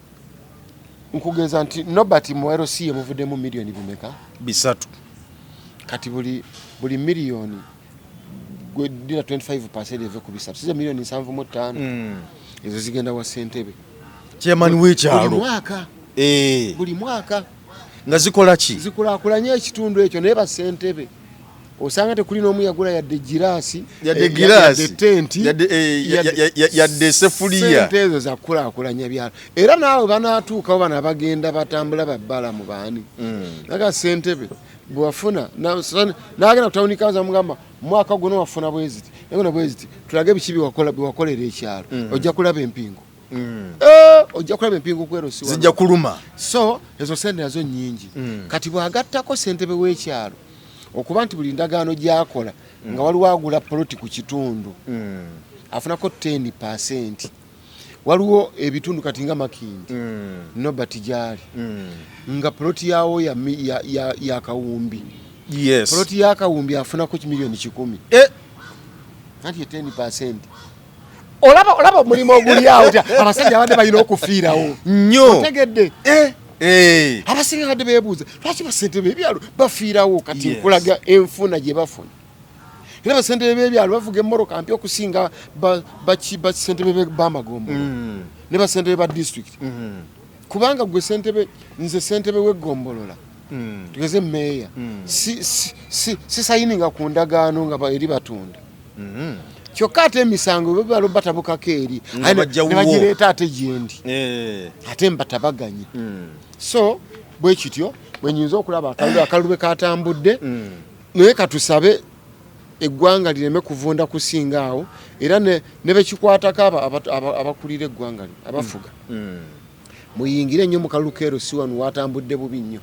nkugeza nti Nobert mu LC muvuddemu miliyoni bimeka 3 kati buli miliyoni gwe dira 25% eve ku 3 size miliyoni 7.5 ezo zigenda wa Ssentebe chairman w'ekyalo buli mwaka nga zikola ki zikulaakulanya ekitundu ekyo naye ba Ssentebe osanga tekuli n'omu yagula yadde girasi yadde tenti yadde sefuliya sente ezo zakulaakulanya byalo era naawe banaatuukawo bana bagenda batambula babbala mu baani naga Ssentebe bwafuna n'agenda kutawuni kaza mugamba mwaka guno wafuna bweziti nagona bweziti tulage biki biwakolera ekyalo ojja kulaba empingo ojja kulaba empingo kwerosi zijja kuluma so ezo sente nazo nnyingi kati bwagattako Ssentebe w'ekyalo okuba nti buli ndagaano gyakola nga waliwo agula poloti ku kitundu afunako 10%. Waliwo ebitundu kati nga Makindi Nobert gyali nga poloti yawo ya Kawumbi poloti ya Kawumbi afunako miliyoni 10 anti 10%. olaba omulimu oguli awo abasajja abadde balina okufiirawo nnyo otegedde abasinga kadde beebuuza lwaki Bassentebe b'ebyalo bafiirawo kati nkulaga enfuna gye bafuna era Bassentebe b'ebyalo bavuga emmoroka mpi okusinga Bassentebe b'amagombo ne Bassentebe ba district kubanga gwe nze Ssentebe w'eggombolola tugeze meeya si sayininga ku ndagaano nga eri batunda kyokka ate emisango bebalo batabukako eri ne bagireeta ate gyendi ate mbatabaganye so bwe kityo bwe nyinza okulaba akalube katambudde naye katusabe eggwanga lireme kuvunda kusinga awo era ne bekikwatako abakulira eggwanga abafuga muyingire nnyo mu kalulu keerosi wano watambudde bubi nnyo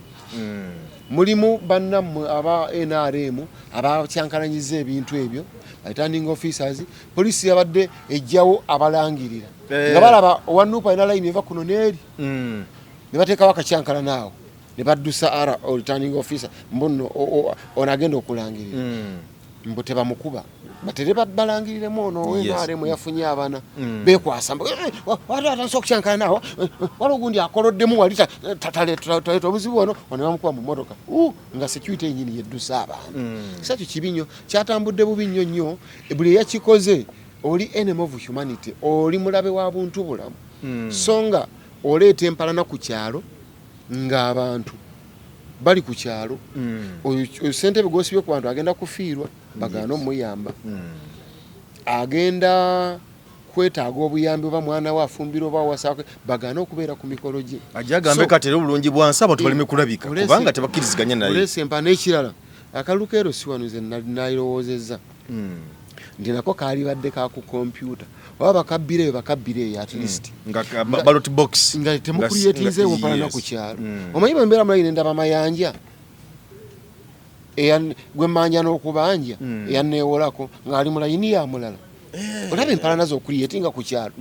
mulimu bannammwe aba NRM abakyankalanyiza ebintu ebyo returning officers police yabadde ejjawo abalangirira nga balaba owanupa ina line eva kuno neeri ne bateekawo akacyankala naawo ne baddusa returning officer mbuno onagenda okulangirira mbu tebamukuba batere babalangiriremu ono NRM yafunye abana bekwasa watatansa okukyankala naawo waliwo gundi akoloddemu wali taleta obuzibu ono ne bamukuba mu mmotoka nga security enyini yeddusa abantu kisakyo kibi nnyo kyatambudde bubi nnyo buli eyakikoze oli enemy of humanity oli mulabe wa buntu bulamu so nga oleeta empalana ku kyalo ng'abantu bali ku kyalo Ssentebe gw'osibye ku bantu agenda kufiirwa bagaana omuyamba agenda kwetaaga obuyambi oba mwana we afumbira oba wasaako bagaana okubeera ku mikolo gye ajja agambe katera obulungi bwansi abantu baleme kulabika kubanga tebakkiriziganya naye olesa empana ekirala akalulu keerosi wano ze nayirowoozezza nti nako kaali badde ka ku kompyuta oba bakabbireyo at least nga ballot box nga temukuliyetinzeewo mpalana ku kyalo omanyi bwembeera mulayini ndaba mayanja gwe manja n'okubanja eyanneewolako ng'ali mulayini ya mulala olaba empalana z'okuliyetinga ku kyalo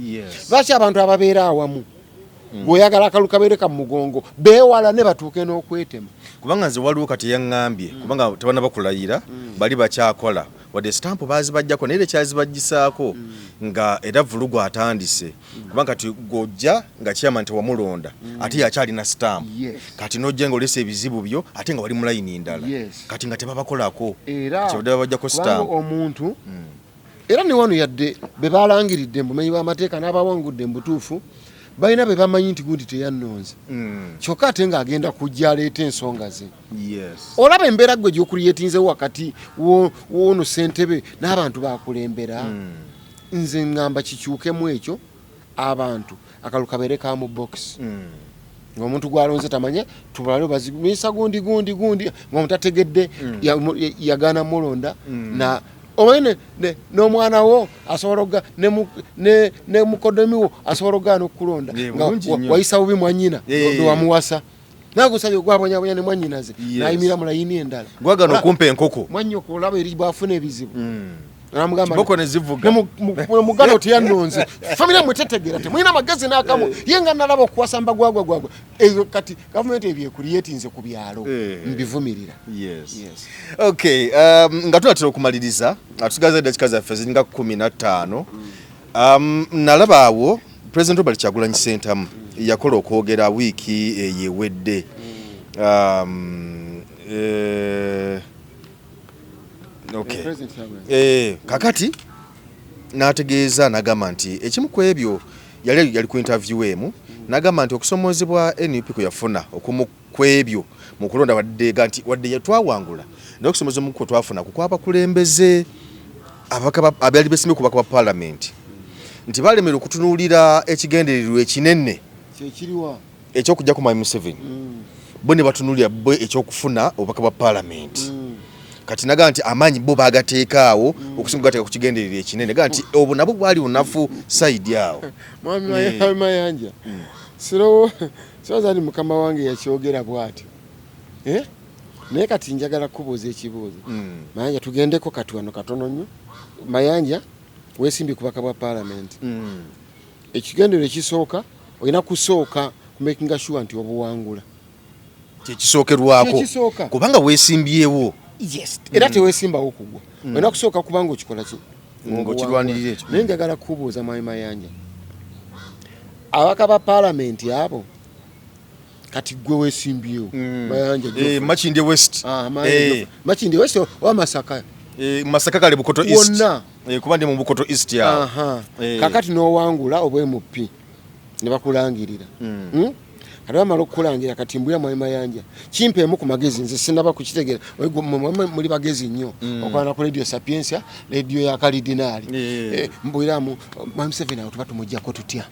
lwaki abantu ababeera awamu bw'oyagala akalu kabeere ka mugongo beewala ne batuuke n'okwetema kubanga nze waliwo kati yaŋŋambye kubanga tebana bakulayira bali bakyakola wadde stampu baazibajjako naye ekyazibajjisaako nga era vulugu atandise kubanga kati gojja nga chairman tewamulonda ate yakyalina stampu kati n'ojja nga olesa ebizibu byo ate nga wali mu layini ndala kati nga tebabakolako kyabadde babajjako stampu omuntu era ne wano yadde be balangiridde mbumenyi bw'amateeka n'abawangudde mu butuufu balina be bamanyi nti gundi teyannonze kyokka ate ng'agenda kujja aleeta ensonga ze. Olaba embeera gwe gy'okuliyetinzewo wakati w'ono ssentebe n'abantu bakulembera. Nze ngamba kikyukemu ekyo abantu akalu kabeere ka mu box. Ng'omuntu gw'alonze tamanye tubale bazimisa gundi ng'omuntu ategedde yagaana mulonda na omwene n'omwana wo asobola ne mukodomi wo asobola okugaana okukulonda nga wayisa bubi mwannyina wamuwasa nagusabye gwabonyabonya ne mwannyinaze n'ayimira mu layini endala gwagana okumpa enkoko mwannyoko olaba eri bwafuna ebizibu kiboko ne zivuga mugalo teyannonze famire mwetetegera temulina magezi n'akamu ye nga nalaba okuwasamba gwagwa eyo kati gavumenti ebyekuliyetinze ku byalo mbivumirira. Okay, nga tunatera okumaliriza atugaza dakika zaffe ziringa 15 nalaba awo President Robert Kyagulanyi Ssentamu yakola okwogera wiiki eyewedde kakati n'ategeeza n'agamba nti ekimu ku ebyo yali ku interview emu n'agamba nti okusomoozebwa NUP kwe yafuna okumu ku ebyo mu kulonda wadde yatwawangula naye okusomoozebwa kwe twafuna ku kw'abakulembeze abaali besimbye ku baka ba Parliament nti balemerera okutunuulira ekigendererwa ekinene ekyokujja ku Mime 7 bo ne batunuulira bo ekyokufuna obubaka bwa Parliament. Kati naga nti amaanyi bo bagateekaawo okusinga gateeka ku kigendererwa ekinene ga nti obwo nabwo bwali bunafu side awo. Mwami Mayanja siroza ni mukama wange yakyogera bw'atyo naye kati njagala kubuuza ekibuuzo Mayanja tugendeko katwano katono nnyo. Mayanja weesimbye ku baka bwa Parliament ekigendererwa ekisooka olina kusooka kumakinga sure nti obuwangula kyekisookerwako kubanga weesimbyewo. Yes, era teweesimbawo kugwa olina kusooka kubanga okikola ki ng'okirwanirira ekyo. Naye njagala kubuuza Mwami Mayanja abaka ba Parliament abo kati gwe weesimbyewo Mayanja Makindye West Makindye West oba Masaka Masaka kale Bukoto East kuba ndi mu Bukoto East yawo kakati n'owangula obwemupi ne bakulangirira kati bamala okukulangira kati mbulira Mwami Mayanja kimpeemu ku magezi nze sinaba kukitegeera muli bagezi nnyo okwana ku Radio Sapiensia radio ya Kalidinaali mbuliramu Mwami Museveni awo tuba tumuggyako tutya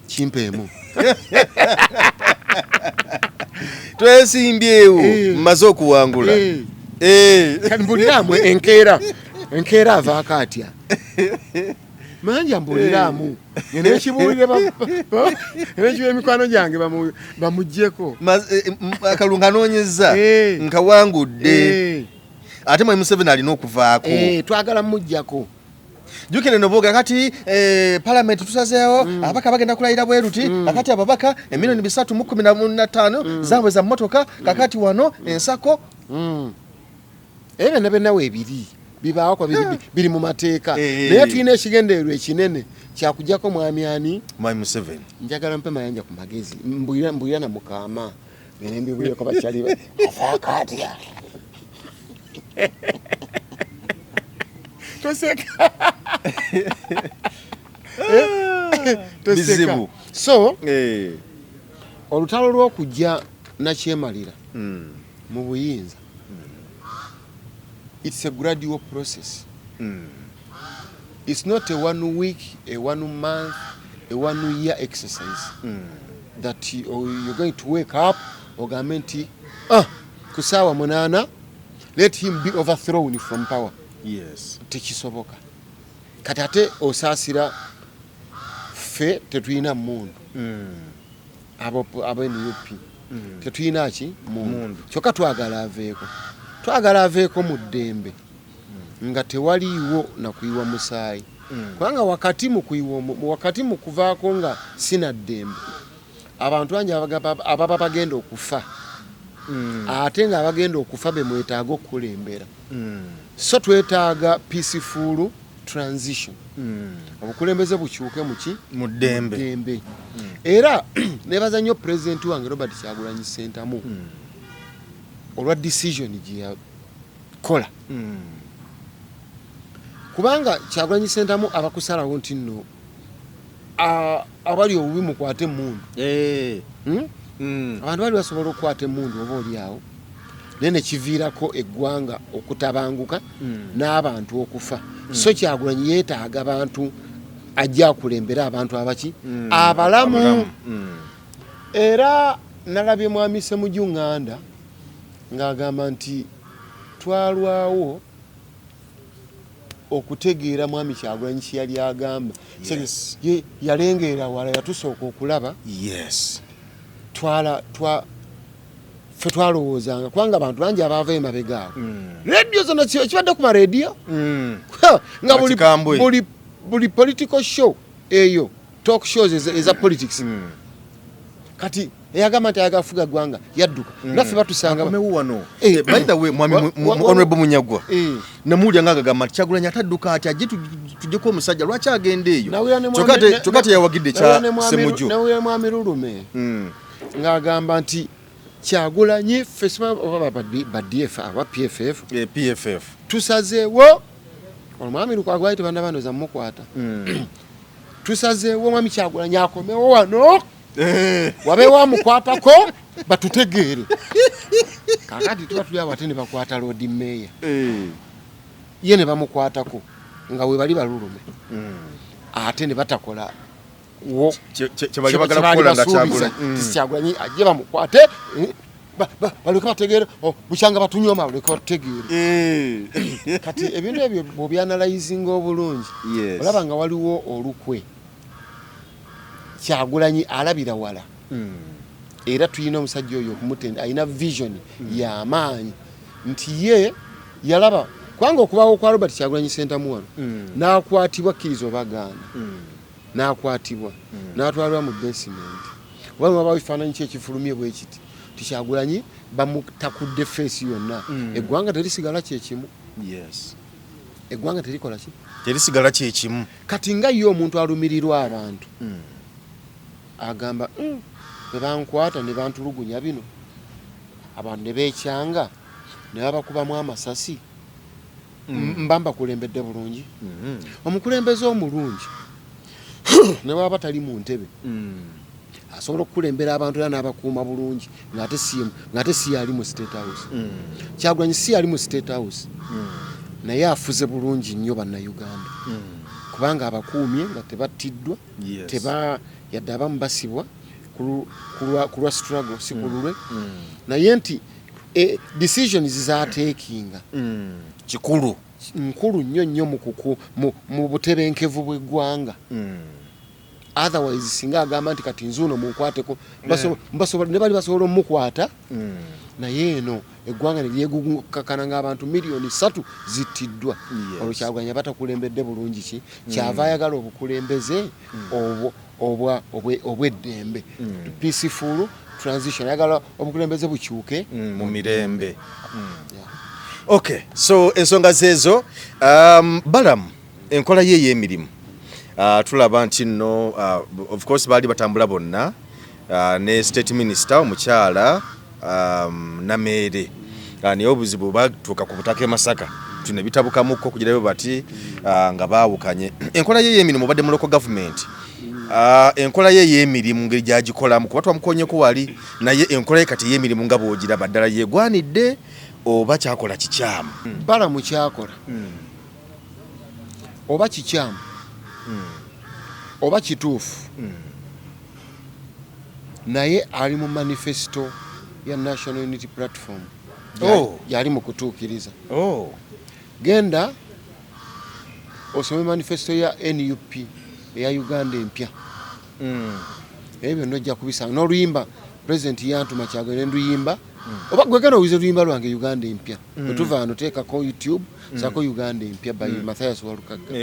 kimpeemu twesimbyewo mmaze okuwangula kati mbuliramu enkeera avaako atya Mayanja mbuliramu nekibuulire emikwano gyange bamuggyeko akalunga anoonyeza nkawangudde ate Mwami Museveni alina okuvaako twagala muggyako jukire noboga kati Parliament tusazeewo abaka bagenda kulayira bweruti kakati ababaka emilioni 315 zaabwe za mmotoka kakati wano ensako ebyo nawe ebiri bibaawo kwa biri mu mateeka naye tulina ekigendererwa ekinene kyakujjako mwami ani Mwami Museveni. Njagala mpe Mayanja ku magezi mbulira na Mukama bene mbibulire ko bakyali afakatya toseka bizibu so olutalo lw'okujja nakyemalira mu buyinza it's a gradual process. It's not a 1 week, a 1 month, a 1 year exercise that you're going to wake up ogamenti kusawa munana let him be overthrown from power. Yes. Tekisoboka. Katate osasira fe tetuyina mundu. Abo NUP. Tetuyina ki mundu. Kyokka twagala aveeko mu ddembe nga tewaliiwo na kuyiwa musaayi kubanga wakati mu kuvaako nga sina ddembe abantu bangi ababa bagenda okufa ate nga abagenda okufa be mwetaaga okukulembera so twetaaga peaceful transition obukulembeze bukyuke mu ddembe era nebaza nnyo President wange Robert Kyagulanyi Ssentamu olwa decision gye yakola kubanga Kyagulanyi Ssentamu abakusalawo nti nno abali obubi mukwate emundu Mm. abantu bali basobola okukwata emundu oba oli awo naye nekiviirako eggwanga okutabanguka n'abantu okufa so Kyagulanyi yeetaaga abantu ajja akulembera abantu abaki abalamu era nalabye mwami Ssemujju Nganda ng'agamba nti twalwawo okutegeera mwami Kyagulanyi kye yali agamba yalengeera wala yatusooka okulaba ffe twalowoozanga kubanga abantu bangi abaava emabega awo rediyo zonna kibadde ku marediyo nga buli political show eyo talk shows eza politics kati eyagamba nti ayaga fuga ggwanga yadduka naffe batusanga wano by the way mwami Honorable Munyagwa namuulya nga agamba nti Kyagulanyi atadduka ati ajje tujjeko omusajja lwaki agenda eyo kyokka teyawagidde kya Ssemujju nawulira mwami Lulume ng'agamba nti Kyagulanyi festival oba ba DF aba PFF tusazeewo omwami Lukwago tebanda bano za mukwata tusazeewo mwami Kyagulanyi akomewo wano wabeewo amukwatako batutegeere kakati tuba tuli awo ate ne bakwata Lord Mayor ye ne bamukwatako nga we bali balulume ate ne batakola Kyagulanyi ajje bamukwate baleka bategeere bukyanga batunyoma baleka bategeere kati ebintu ebyo bw'obyanalyzinga obulungi olaba nga waliwo olukwe Kyagulanyi alabira wala era tuyina omusajja oyo okumutenda alina vision y'amaanyi nti ye yalaba kubanga okubawo kwa Robert Kyagulanyi Ssentamu wano n'akwatibwa kkiriza obagaana n'akwatibwa n'atwalibwa mu basement waliwo abawo ekifaananyi kyekifulumye bwe kiti ti Kyagulanyi bamutakudde feesi yonna eggwanga terisigala kyekimu eggwanga terikola ki terisigala kyekimu kati nga ye omuntu alumirirwa abantu agamba bwe bankwata ne bantulugunya bino abantu ne beekyanga ne babakubamu amasasi mbamba kulembedde bulungi omukulembeze omulungi ne baba tali mu ntebe asobola okukulembera abantu era n'abakuuma bulungi ng'ate si yali mu State House Kyagulanyi si yali mu State House naye afuze bulungi nnyo bannayuganda kubanga abakuumye nga tebattiddwa yadde abamu basibwa ku lwa struggle si ku lulwe naye nti decisions zaateekinga kikulu nkulu nnyo mu butebenkevu bw'eggwanga otherwise singa agamba nti kati nzuuno munkwateko ne bali basobola omukwata naye eno eggwanga ne lyegukakana ng'abantu miliyoni 3 zittiddwa olwo Kyagulanyi batakulembedde bulungi ki kyava ayagala obukulembeze obw'eddembe peaceful transition ayagala obukulembeze bukyuke mu mirembe okay so ensonga zeezo Balamu enkola ye ey'emirimu tulaba nti nno of course baali batambula bonna ne state minister omukyala Nameere naye obuzibu batuuka ku butaka e Masaka tune bitabukamukko kugirayo bati nga baawukanye enkola ye ey'emirimu badde mu local government enkola ye ey'emirimu ngeri gyagikolamu kuba twamukonyeko wali naye enkola ye kati ey'emirimu nga bw'ogiraba ddala yegwanidde oba kyakola kikyamu Balamu kyakola oba kikyamu oba kituufu naye ali mu manifesto ya National Unity Platform yali mu kutuukiriza genda osome manifesto ya NUP eya Uganda empya ebyo nojja kubisanga n'oluyimba president yantuma Kyagulanyi nduyimba oba gwegenda owize oluyimba lwange Uganda empya wetuva wano teekako YouTube sako Uganda empya by Mathias Walukagga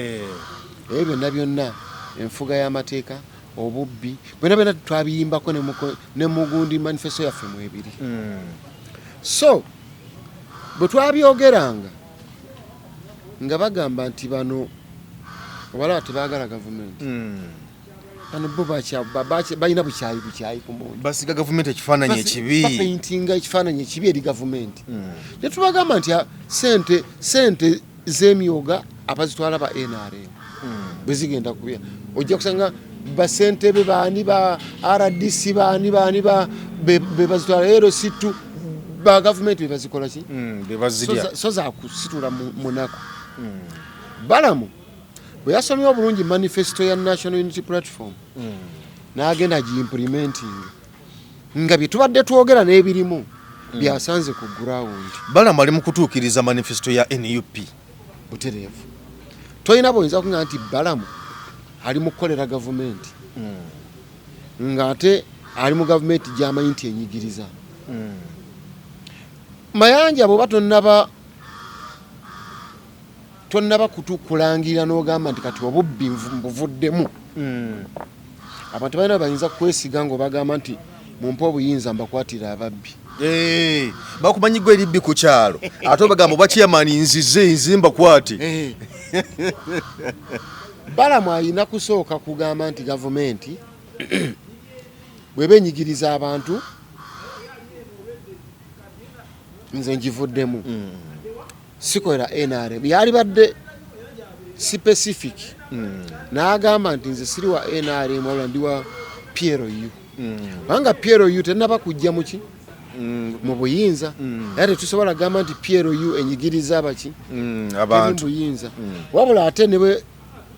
ebyo byonna enfuga y'amateeka obubbi bwena twabiyimbako ne mugundi manifesto yaffe mu ebiri so bwe twabyogeranga nga bagamba nti bano wala tebaagala gavumenti bano bo balina bukyayi ku muntu basiga gavumenti ekifaananyi ekibi bapeintinga ekifaananyi ekibi eri gavumenti ne tubagamba nti sente z'emyoga abazitwala ba NRM bwe zigenda kubya ojja kusanga basentebe baani ba RDC baani bebazitwala ero situ ba government bebazikola ki bebazirya so za kusitula munako Balamu bwe yasomye obulungi manifesto ya National Unity Platform n'agenda gi-implementing nga bye tubadde twogera n'ebirimu byasanze ku ground. Balamu ali mu kutuukiriza manifesto ya NUP butereevu toyina boyinza kuŋŋa nti Balamu ali mu kukolera gavumenti ng'ate ali mu gavumenti gy'amanyi nti enyigiriza Mayanja bw'oba tonnaba kutukulangira n'ogamba nti kati obubbi mbuvuddemu abantu balina bayinza kwesiga ng'obagamba nti mumpe obuyinza mbakwatira ababbi bakumanyi gwe eribbi ku kyalo ate obagamba oba chairman nzize mbakwate Balamu alina kusooka kugamba nti gavumenti bw'eba enyigiriza abantu nze ngivuddemu sikolera NRM yali badde specific n'agamba nti nze siri wa NRM wabula ndi wa PLU kubanga PLU tennaba kujja muki mu buyinza era tetusobola gamba nti PLU enyigiriza abaki abantu buyinza wabula ate ne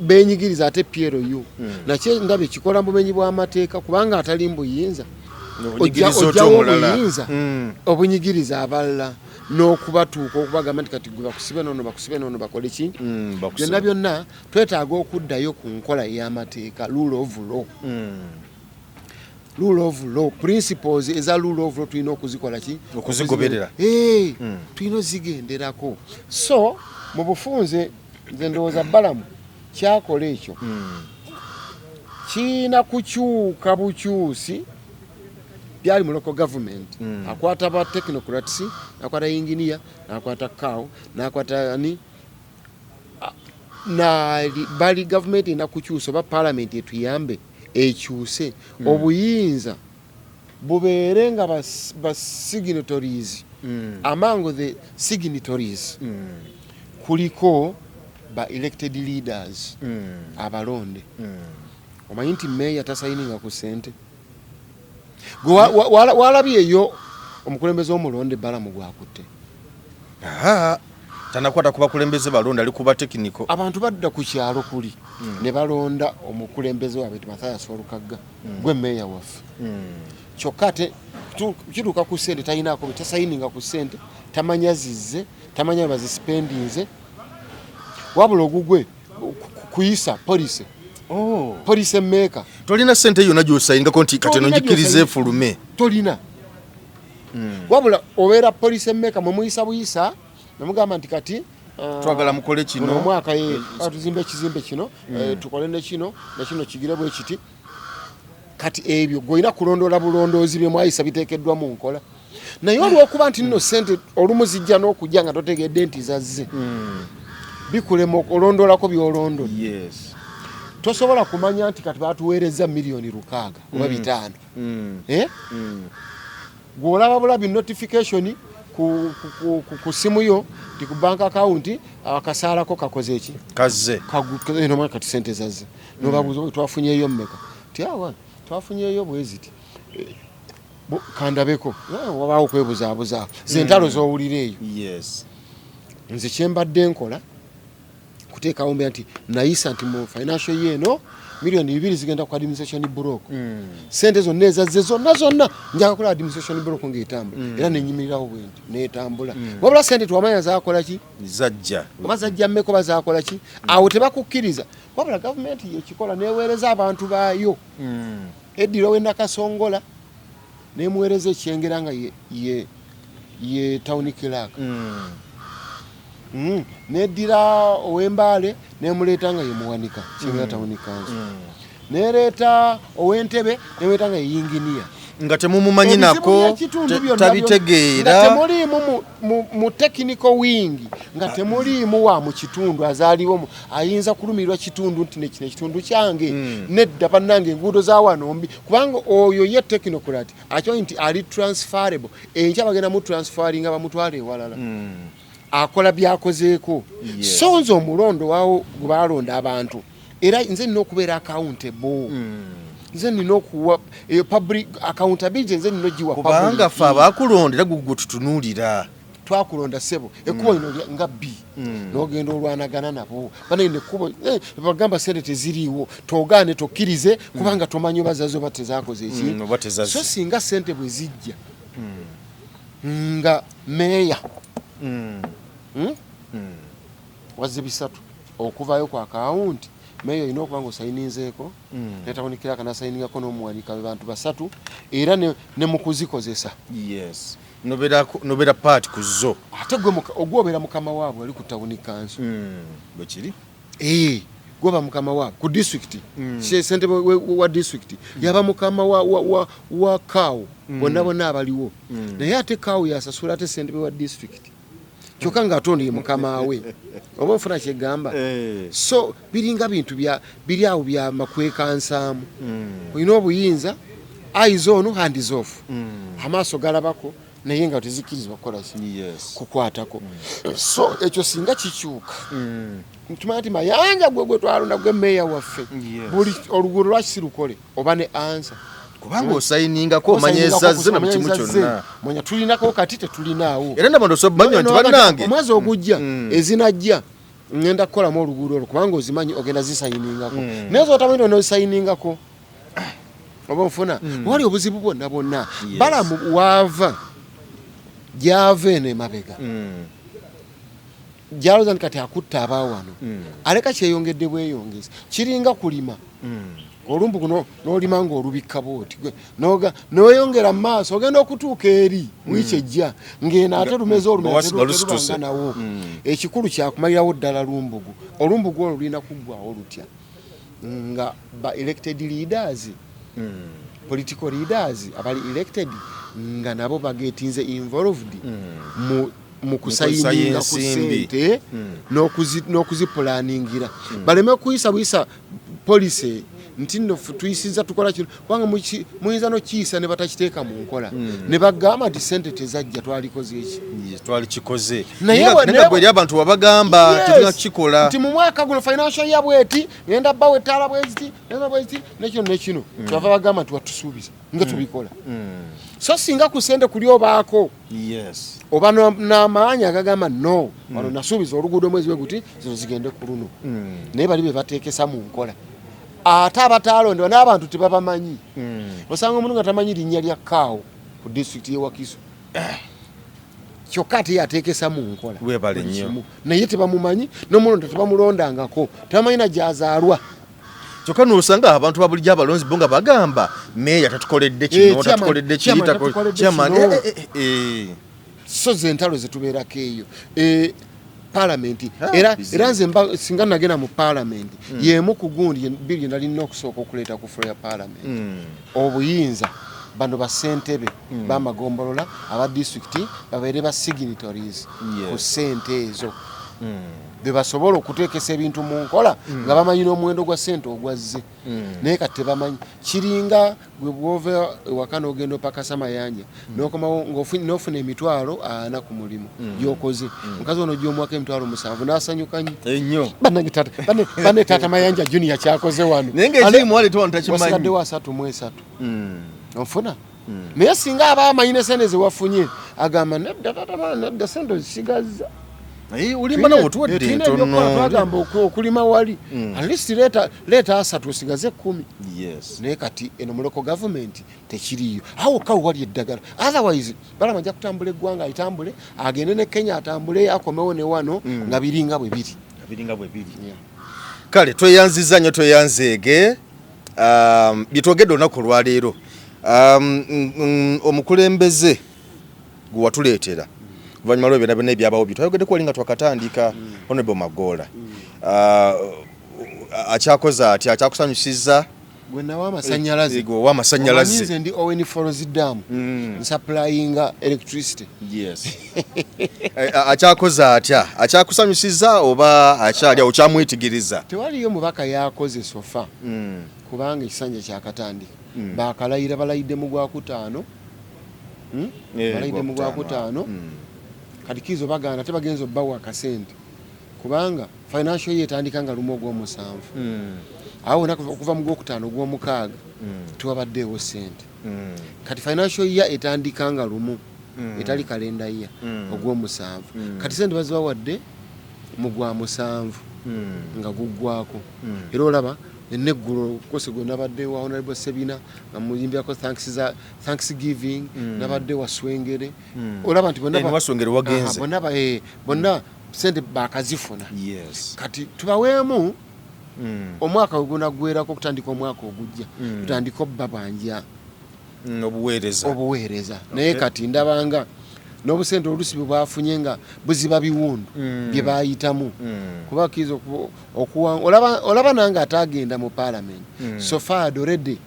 benyigiriza ate PLU nakyo ndabye kikola mu bumenyi bw'amateeka kubanga atali mu buyinza ojjawo obuyinza obunyigiriza abalala n'okubatuuka okubagamba nti kati gwe bakusibe nono bakole ki byonna byonna twetaaga okuddayo ku nkola y'amateeka rule of law principles eza rule of law tulina okuzikola ki okuzigoberera tulina ozigenderako so mu bufunze nze ndowooza Balamu kyakola ekyo kiina kukyuka bukyusi byali mu local government akwata ba technocrats akwata engineer akwata cow akwata ani na bali government ina kukyusa ba parliament etuyambe ekyuse obuyinza bubeere nga ba signatories among the signatories kuliko ba elected leaders abalonde omanyi nti meya tasayininga ku sente walabyeyo omukulembeze omulonde Balamu gwakutte tanakwata kuba kulembeze balonda ali kuba technical abantu badda ku kyalo kuli ne balonda omukulembeze waabwe Mathias Walukagga gwe meya waffe kyokka ate kituuka ku sente talinaako tasayininga ku sente tamanya zizze tamanya bazisipendinze wabula ogugwe kuyisa police police maker tolina sente yonna gy'osayingako nti kati nonjikirize fulume tolina wabula obeera police maker mumuyisa buyisa namugamba nti kati twagala mukole kino omwaka tuzimbe ekizimbe kino tukole nekino kigire bwe kiti kati ebyo goyina kulondola bulondoozi bye mwayisa biteekeddwa mu nkola naye olw'okuba nti nno sente olumu zijja n'okujja nga totegedde nti zazze bikulema okulondoolako by'olondola tosobola kumanya nti kati batuweereza miliyoni 600 oba 5 gw'olaba bulabi notification ku simu yo ti ku bank account akasaalako kakoze eki kazze nomanya kati sente zazze nobabuuza twafunyeeyo mmeka ti awa twafunyeeyo bweziti kandabeko wabaawo kwebuzaabuza zentalo z'owulira eyo nze kyembadde nkola kuteekawo mbeera nti nayisa nti mu financial year eno miliyoni 2 zigenda ku administration block sente zonna ezazze zonna njaga kola administration block ng'etambula era nenyimirirawo bwenti n'etambula wabula sente twamanya zaakola ki zajja oba zajja mmeko bazaakola ki awo tebakukkiriza wabula gavumenti yekikola neweereza abantu baayo eddiro w'enakasongola nemuweereza ekyengera nga ye town clerk neddira ow'embaale nemuleeta nga ye muwanika kyengera town council nereeta ow'entebe nemuleeta nga ye yinginiya nga temumumanyi nako tabitegeera nga temuliimu mu technical wing nga temuliimu wa mu kitundu azaaliwo ayinza kulumirirwa kitundu nti nekino ekitundu kyange nedda bannange enguudo za wano mbi kubanga oyo ye technocrat akimanyi nti ali transferable enkya bagenda mu transferring bamutwala ewalala akola byakozeeko so nze omulondo waawo gwe balonda abantu era nze nina okubeera accountable nze nina okuwa public accountability nze nina ogiwa kubanga ffe abakulondera gugwe tutunuulira twakulonda sebo ekkubo lino nga bbi n'ogenda olwanagana nabo banene ekkubo bagamba sente teziriiwo togaane tokkirize kubanga tomanyi oba zazo oba tezaakoze eki so singa sente bwe zijja nga meeya wazze bisatu okuvayo ku akawunti meeya olina okuba nga osayininzeeko netawunikira akanasayiningako n'omuwanika bantu basatu era ne mu kuzikozesa nobeera paati ku zo ate ogwe obeera mukama waabwe ali ku tawuni kanso bwe kiri gwoba mukama waabwe ku district ssentebe wa district yaba mukama wa kaawo bonna bonna abaliwo naye ate kaawo yasasula ate ssentebe wa district kyokka ng'atonda ye mukama we oba ofuna kyegamba so biringa bintu biri awo bya makwekansaamu olina obuyinza eyes on hands off amaaso galabako naye nga tezikirizibwa kukola kukwatako so ekyo singa kikyuka tumanya ti Mayanja gwe twalonda gwe meeya waffe buli oluguudo lwaki sirukole oba ne ansa kubanga osayiningako omanya ezazze na mukimu kyonna mwanya tulinako kati tetulinaawo era nabandoso bamanya nti bannange omwezi ogujja ezinajja ngenda kukolamu oluguudo olwo kubanga ozimanyi ogenda zisayiningako naye zotamanyi onozisayiningako oba nfuna wali obuzibu bwonna balamu waava gyava eno emabega gyaloza nti kati akutta abaawano aleka kyeyongedde bweyongezi kiringa kulima olumbu guno n'olima ng'olubikka bwoti n'oyongera mu maaso ogenda okutuuka eri wiiki ejja ng'eno ate lumeze olumanga nawo ekikulu kyakumalirawo ddala lumbugu olumbugu olwo lulina kuggwawo lutya nga ba elected leaders political leaders abali elected nga nabo bagetinze involved mu kusayininga ku ssente n'okuzipulaningira baleme kuyisa buyisa policy nti nno tuyisiza tukola kino kubanga muyinza nokiyisa ne batakiteeka mu nkola ne bagamba nti ssente tezajja twalikoze eki twalikikoze naye bwe eri abantu wabagamba tetulina kukikola nti mu mwaka guno financial year bweti ngenda bbawo ettaala bweziti nekino nekino kyava bagamba nti watusuubiza nga tubikola so singa ku ssente kuli obaako oba n'amaanyi agagamba no wano nasuubiza oluguudo mwezi we guti zino zigende ku luno naye bali be bateekesa mu nkola ate abataalondebwa n'abantu tebabamanyi osanga omuntu nga tamanyi linnya lya kaawo ku district y'ewakiso kyokka ate yateekesa mu nkola webale nnyo naye tebamumanyi n'omulonda tebamulondangako tebamanyi na gyazaalwa kyokka n'osanga abantu babulijjo abalonzi bo nga bagamba meeya tatukoledde kino tatukoledde kyamani so ze ntalo zetubeerako eyo Parliament era nze singa nagenda mu Parliament yemu ku gundi biri nalina okusooka okuleeta ku floor ya Parliament obuyinza bano basentebe bamagombolola aba district babeere ba signatories ku sente ezo bebasobola okuteekesa ebintu mu nkola nga bamanyi n'omuwendo gwa sente ogwazze naye kati tebamanyi kiringa gwe bwova ewaka n'ogenda opakasa Mayanja n'okomawo n'ofuna emitwalo 40 ku mulimu gyokoze mukazi ono gy'omwaka emitwalo 7 n'asanyuka ennyo banne taata Mayanja junior kyakoze wano naye ng'ekirimu wali tuwano takimanyi wasigaddewo 3 onfuna naye singa aba amanyi ne sente ze wafunye agamba nedda sente ozisigaza ulimba nawo tuwadde twagamba okulima wali at least leeta 3 osigaze 10 naye kati eno muloko government tekiriyo awo kawo wali eddagala otherwise balama ajja kutambula eggwanga itambule agende ne Kenya atambule akomewo ne wano nga biringa bwe biri kale tweyanziza nnyo tweyanzeege byetwogedde olunaku olwaleero omukulembeze gwe watuleetera oluvannyuma lw'ebyonna byonna ebyabawo byo twayogeddeko wali nga twakatandika Honorable Magola akyakoze atya akyakusanyusiza gwe w'amasannyalaze nze ndi Owen Falls Dam supplyinga electricity akyakoze atya akyakusanyusiza oba akyali awo kyamwetigiriza tewaliyo mubaka yakoze sofa kubanga ekisanja kyakatandika bakalayira balayidde mu gwakutaano katikizo baganda tebagenza obbawo akasente kubanga financial year etandika nga lumu ogw'omusanvu awo okuva mu gwokutaano ogw'omukaaga tuwabaddeewo ssente kati financial year etandika nga lumu etali kalenda year ogw'omusanvu kati ssente bazibawadde mu gwa musanvu nga guggwako era olaba eneggulo kose gwe nabadde wa Honorable Sebina nga muyimbyako thanksgiving nabadde waswengere olaba nti waswengere wagenze bonna sente bakazifuna kati tubaweemu omwaka ogunaggwerako okutandika omwaka ogujja tutandika obbabanja obuweereza naye kati ndabanga n'obusente olusi bwe bwafunye nga buziba biwundu bye bayitamu kuba kiza olaba nange atagenda mu parliament so far already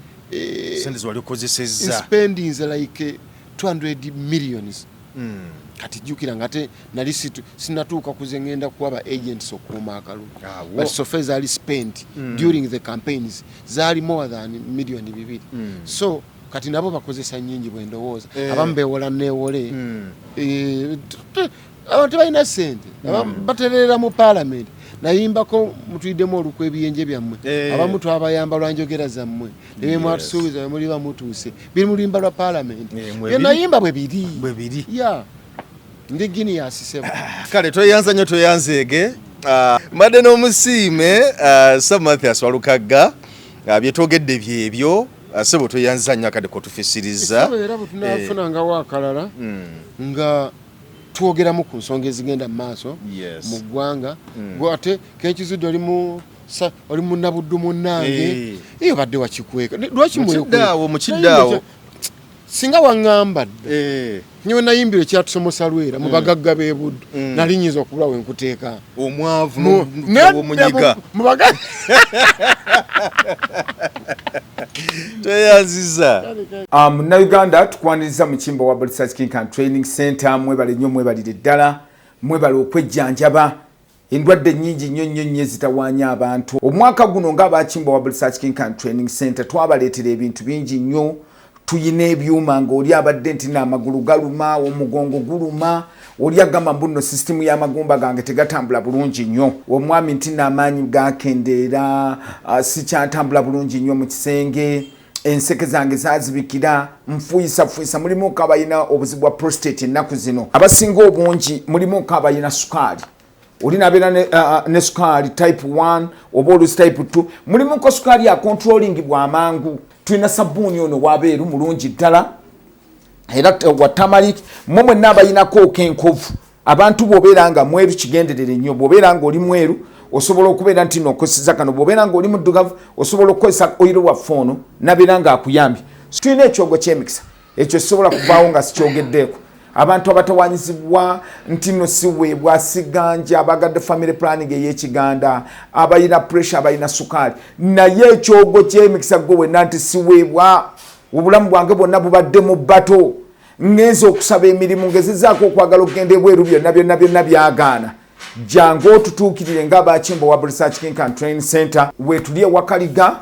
spendings like 200 millions kati jukira ngate nali sinatuuka kuze ngenda kuwaba agents okuuma akalulu but so far zali spent during the campaigns zali more than million 2 so kati nabo bakozesa nyingi bwendowooza abamu bewola neewole abantu balina ssente baterera mu parliament nayimbako mutuyiddemu olukwa ebiyenje byammwe abamu twabayamba lwanjogera zammwe nebye mwatusuubiza bwe muli bamutuuse biri mu luyimba lwa parliament bye nayimba bwe biri ndi gini yasiseba kale toyanza nnyo toyanzeege madde n'omusiime Samathias Walukagga byetwogedde byebyo sebo toyanza nnyo akade kotufisiriza era bwe tunafunanga waakalala nga twogeramu ku nsonga ezigenda mu maaso mu ggwanga gwe ate kenkizudde oli mu nabuddu munnange iyo badde wakikweka lwaki mukiddaawo singa waŋŋamba dde nyewe nayimbira ekyatusomosa Lwera mu bagagga b'e Buddu nali nnyinza okubula we nkuteeka omwavu n'omunyiga teyanziza Munnayuganda tukwaniriza mu kimbo wa Research King and Training Center mwebale nnyo mwebalire ddala mwebale okwejjanjaba endwadde nnyingi nnyo ezitawaanya abantu omwaka guno ng'abakimbo wa Research King and Training Center twabaleetera ebintu bingi nnyo tuyina ebyuma ng'oli abadde nti n'amagulu galuma omugongo guluma oli agamba mbuno sisitimu y'amagumba gange tegatambula bulungi nnyo omwami nti n'amaanyi gakendeera sikyatambula bulungi nnyo mu kisenge enseke zange zazibikira nfuyisa mulimu kabayina obuzibu bwa prostate ennaku zino abasinga obungi mulimu kabayina sukaali olina abeera ne sukaali type 1 oba olusi type 2 mulimu ko sukaali ya controlling bwa mangu tulina sabbuuni ono wabeeru mulungi ddala era wa tamalik mmwe n'abayinako kenkovu abantu bw'obeera nga mweru kigenderere nnyo bw'obeera nga oli mweru osobola okubeera nti n'okoseza kano bw'obeera nga oli muddugavu osobola okukozesa oyiro waffe ono nabeera nga akuyambye tulina ekyogo ky'emikisa ekyo kisobola kuvaawo nga sikyogeddeeko abantu abatawanyizibwa nti no siweebwa siganja abagadde family planning ey'ekiganda abayina pressure abayina sukaali naye ekyogo ky'emikisa gwe wenna nti siweebwa obulamu bwange bwonna bubadde mu bbato ngenza okusaba emirimu ngezezaako okwagala okugenda ebweru byonna byagaana jangu otutuukirire ng'abakimbo wa Research King and Training Center wetuli ewakaliga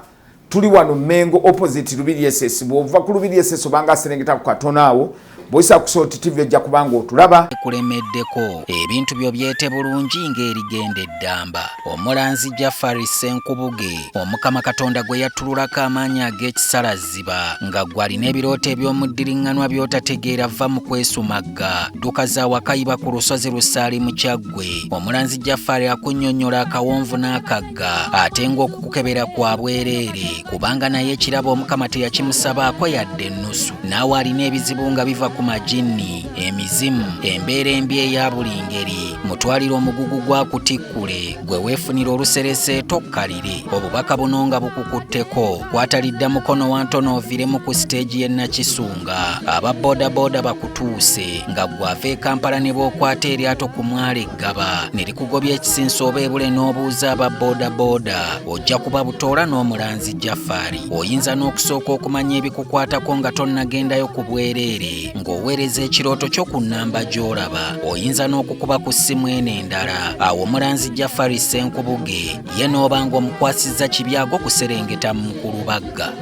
tuli wano Mengo opposite Lubiri SS bw'ova ku Lubiri SS obanga aserengeta ku katono awo boyisa kusoti TV ejja kubanga otulaba kulemeddeko ebintu byo byete bulungi ng'erigenda eddamba omulanzi Jafari Senkubuge omukama Katonda gwe yatululako amaanyi ag'ekisalaziba nga gwalina ebirooto eby'omuddiringanwa by'otategeera va mu kwesumagga dduka za wakayiba ku lusozi Lusaali mu Kyaggwe omulanzi Jafari akunnyonnyola akawonvu n'akagga ate ng'okukukebera kwa bwereere kubanga naye ekirabo omukama teyakimusabaako yadde ennusu naawe alina ebizibu nga biva ku majini emizimu embeera embi eya buli ngeri mutwalire omugugu gwa kutikkule gwe weefunira oluserese tokkalire obubaka buno nga bukukutteko kwatalidda mukono wa ntono oviremu ku siteegi y'e Nakisunga aba bodaboda bakutuuse nga gwava e Kampala ne bw'okwata eryato ku mwalo Eggaba ne likugobya ekisinsa oba ebule n'obuuza aba bodaboda ojja kuba butoola n'omulanzi Jafari oyinza n'okusooka okumanya ebikukwatako nga tonnagendayo ku bwereere ng'oweereza ekirooto kyo ku nnamba gy'olaba oyinza n'okukuba ku ssimu eno endala awo omulanzi Jafari Senkubuge ye n'oba ng'omukwasizza kibyago kuserengeta mu Kulubagga.